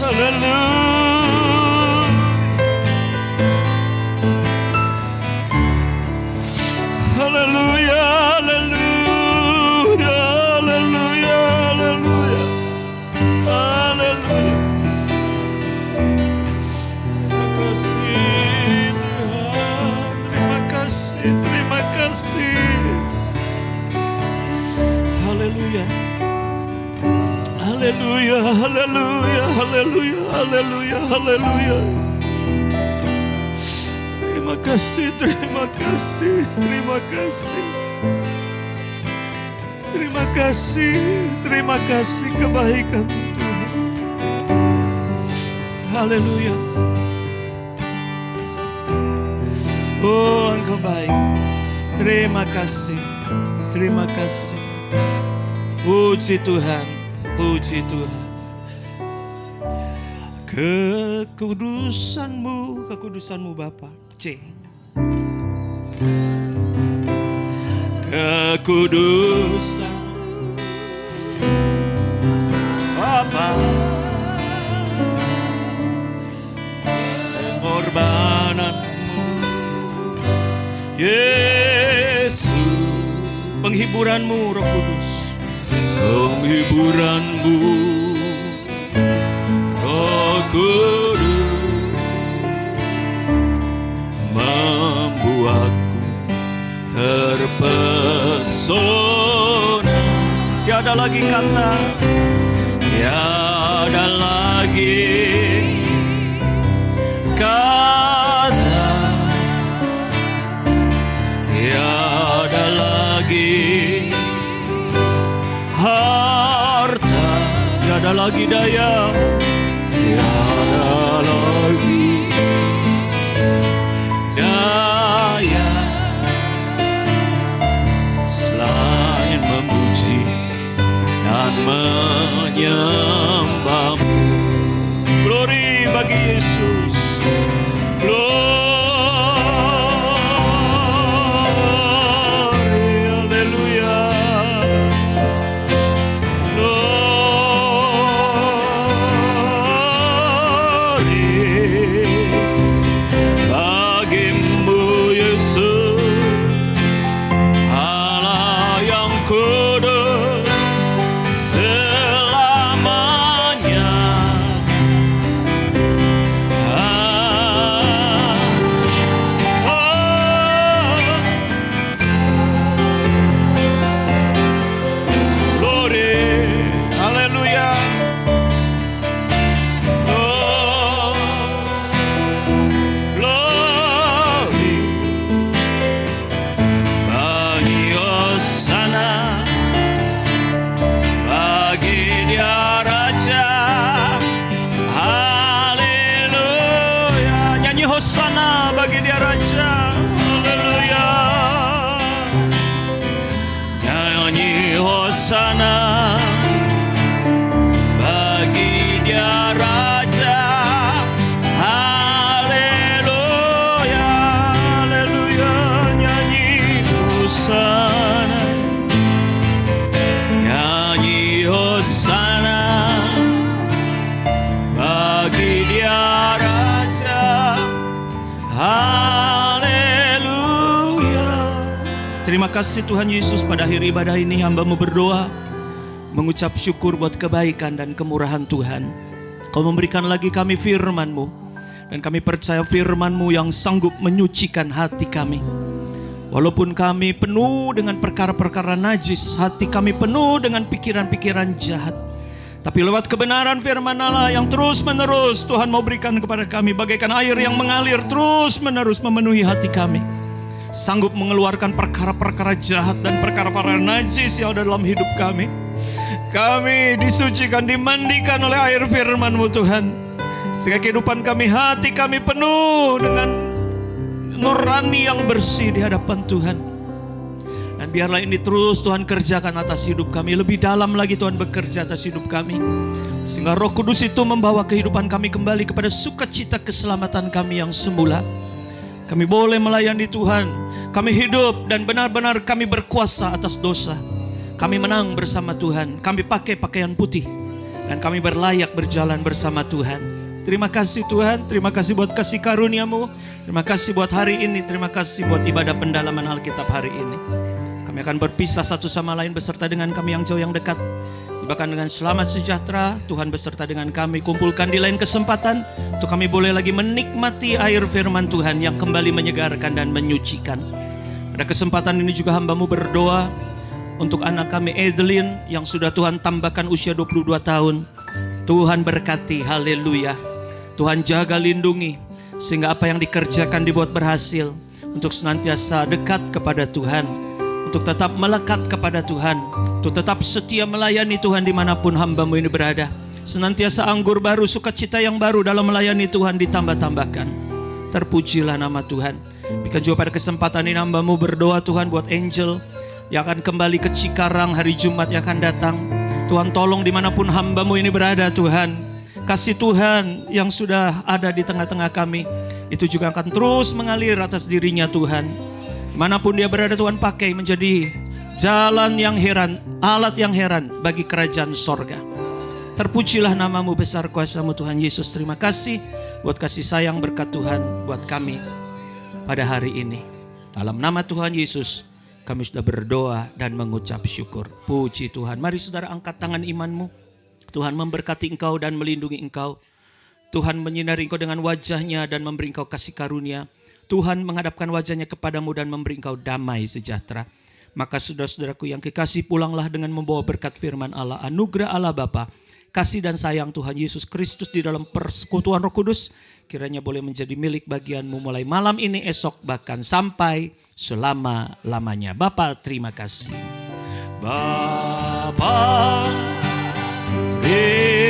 Haleluya, haleluya, haleluya, haleluya, haleluya. Terima kasih Tuhan, terima kasih, terima kasih. Haleluya. Haleluya, haleluya, haleluya, haleluya, haleluya. Terima kasih, terima kasih, terima kasih. Terima kasih, terima kasih kebaikan Tuhan. Haleluya. Oh, Engkau baik. Terima kasih, terima kasih. Puji Tuhan. Puji Tuhan. Kekudusan-Mu, kekudusan-Mu Bapa. C. Kekudusan-Mu Bapa. Pengorbanan-Mu Yesus. Penghiburan-Mu Roh Kudus. Penghiburan-Mu Roh Kudus membuatku terpesona. Tiada lagi kata, tiada lagi kata, tiada lagi tiada lagi daya, tiada lagi daya selain memuji dan menyembahmu. Glory bagi Yesus. Hosana bagi dia Raja. Haleluya, haleluya. Nyanyi Hosana, nyanyi Hosana bagi dia Raja. Haleluya. Terima kasih Tuhan Yesus, pada akhir ibadah ini hamba-Mu berdoa mengucap syukur buat kebaikan dan kemurahan Tuhan. Kau memberikan lagi kami firman-Mu, dan kami percaya firman-Mu yang sanggup menyucikan hati kami. Walaupun kami penuh dengan perkara-perkara najis, hati kami penuh dengan pikiran-pikiran jahat, tapi lewat kebenaran firman Allah yang terus menerus Tuhan mau berikan kepada kami, bagaikan air yang mengalir terus menerus memenuhi hati kami, sanggup mengeluarkan perkara-perkara jahat dan perkara-perkara najis yang ada dalam hidup kami. Kami disucikan, dimandikan oleh air firman-Mu Tuhan, sehingga kehidupan kami, hati kami penuh dengan nurani yang bersih di hadapan Tuhan. Dan biarlah ini terus Tuhan kerjakan atas hidup kami. Lebih dalam lagi Tuhan bekerja atas hidup kami, sehingga Roh Kudus itu membawa kehidupan kami kembali kepada sukacita keselamatan kami yang semula. Kami boleh melayani Tuhan, kami hidup dan benar-benar kami berkuasa atas dosa. Kami menang bersama Tuhan, kami pakai pakaian putih, dan kami berlayak berjalan bersama Tuhan. Terima kasih Tuhan, terima kasih buat kasih karunia-Mu, terima kasih buat hari ini, terima kasih buat ibadah pendalaman Alkitab hari ini. Kami akan berpisah satu sama lain beserta dengan kami yang jauh yang dekat. Tibakan dengan selamat sejahtera, Tuhan beserta dengan kami. Kumpulkan di lain kesempatan untuk kami boleh lagi menikmati air firman Tuhan yang kembali menyegarkan dan menyucikan. Pada kesempatan ini juga hamba-Mu berdoa untuk anak kami Edelin yang sudah Tuhan tambahkan usia 22 tahun. Tuhan berkati, haleluya. Tuhan jaga, lindungi, sehingga apa yang dikerjakan dibuat berhasil, untuk senantiasa dekat kepada Tuhan, untuk tetap melekat kepada Tuhan, untuk tetap setia melayani Tuhan dimanapun hamba-Mu ini berada. Senantiasa anggur baru, sukacita yang baru dalam melayani Tuhan ditambah-tambahkan. Terpujilah nama Tuhan. Biarkan juga pada kesempatan ini hamba-Mu berdoa Tuhan buat Angel yang akan kembali ke Cikarang hari Jumat yang akan datang. Tuhan tolong dimanapun hamba-Mu ini berada Tuhan. Kasih Tuhan yang sudah ada di tengah-tengah kami itu juga akan terus mengalir atas dirinya Tuhan. Dimanapun dia berada Tuhan pakai menjadi jalan yang heran, alat yang heran bagi kerajaan sorga. Terpujilah nama-Mu, besar kuasa-Mu Tuhan Yesus. Terima kasih buat kasih sayang berkat Tuhan buat kami pada hari ini. Dalam nama Tuhan Yesus kami sudah berdoa dan mengucap syukur. Puji Tuhan. Mari saudara angkat tangan imanmu. Tuhan memberkati engkau dan melindungi engkau. Tuhan menyinari engkau dengan wajahnya dan memberi engkau kasih karunia. Tuhan menghadapkan wajahnya kepadamu dan memberi engkau damai sejahtera. Maka saudara-saudaraku yang kekasih, pulanglah dengan membawa berkat firman Allah, anugerah Allah Bapa, kasih dan sayang Tuhan Yesus Kristus di dalam persekutuan Roh Kudus, kiranya boleh menjadi milik bagianmu mulai malam ini, esok, bahkan sampai selama-lamanya. Bapa, terima kasih. Bapa, terima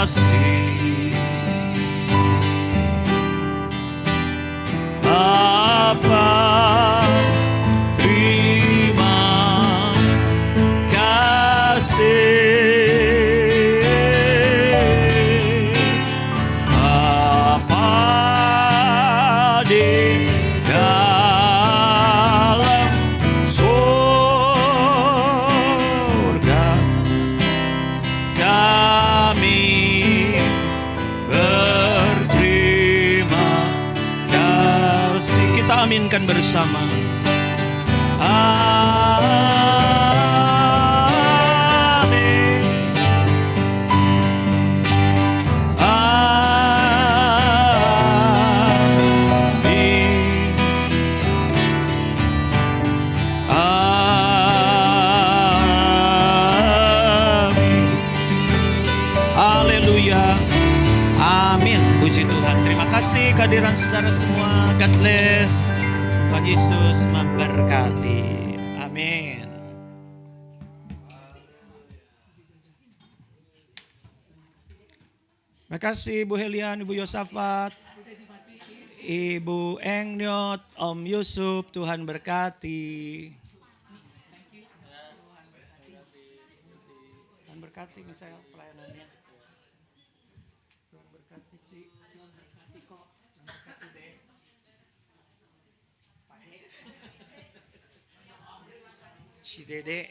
kasih. Bapa, terima kasih. Bapa di dalam surga, kami berterima kasih. Kita aminkan bersama. Amin. Amin. Amin. Haleluya. Amin. Puji Tuhan. Terima kasih kehadiran saudara semua. God bless. Tuhan Yesus memberkati. Amin. Terima kasih Ibu Helian, Ibu Yosafat, Ibu Engnyot, Om Yusuf. Tuhan berkati. Tuhan berkati misalnya pelayanannya. Tuhan berkati Ci. Tuhan berkati kok. Tuhan berkati Dek. Ci Dede.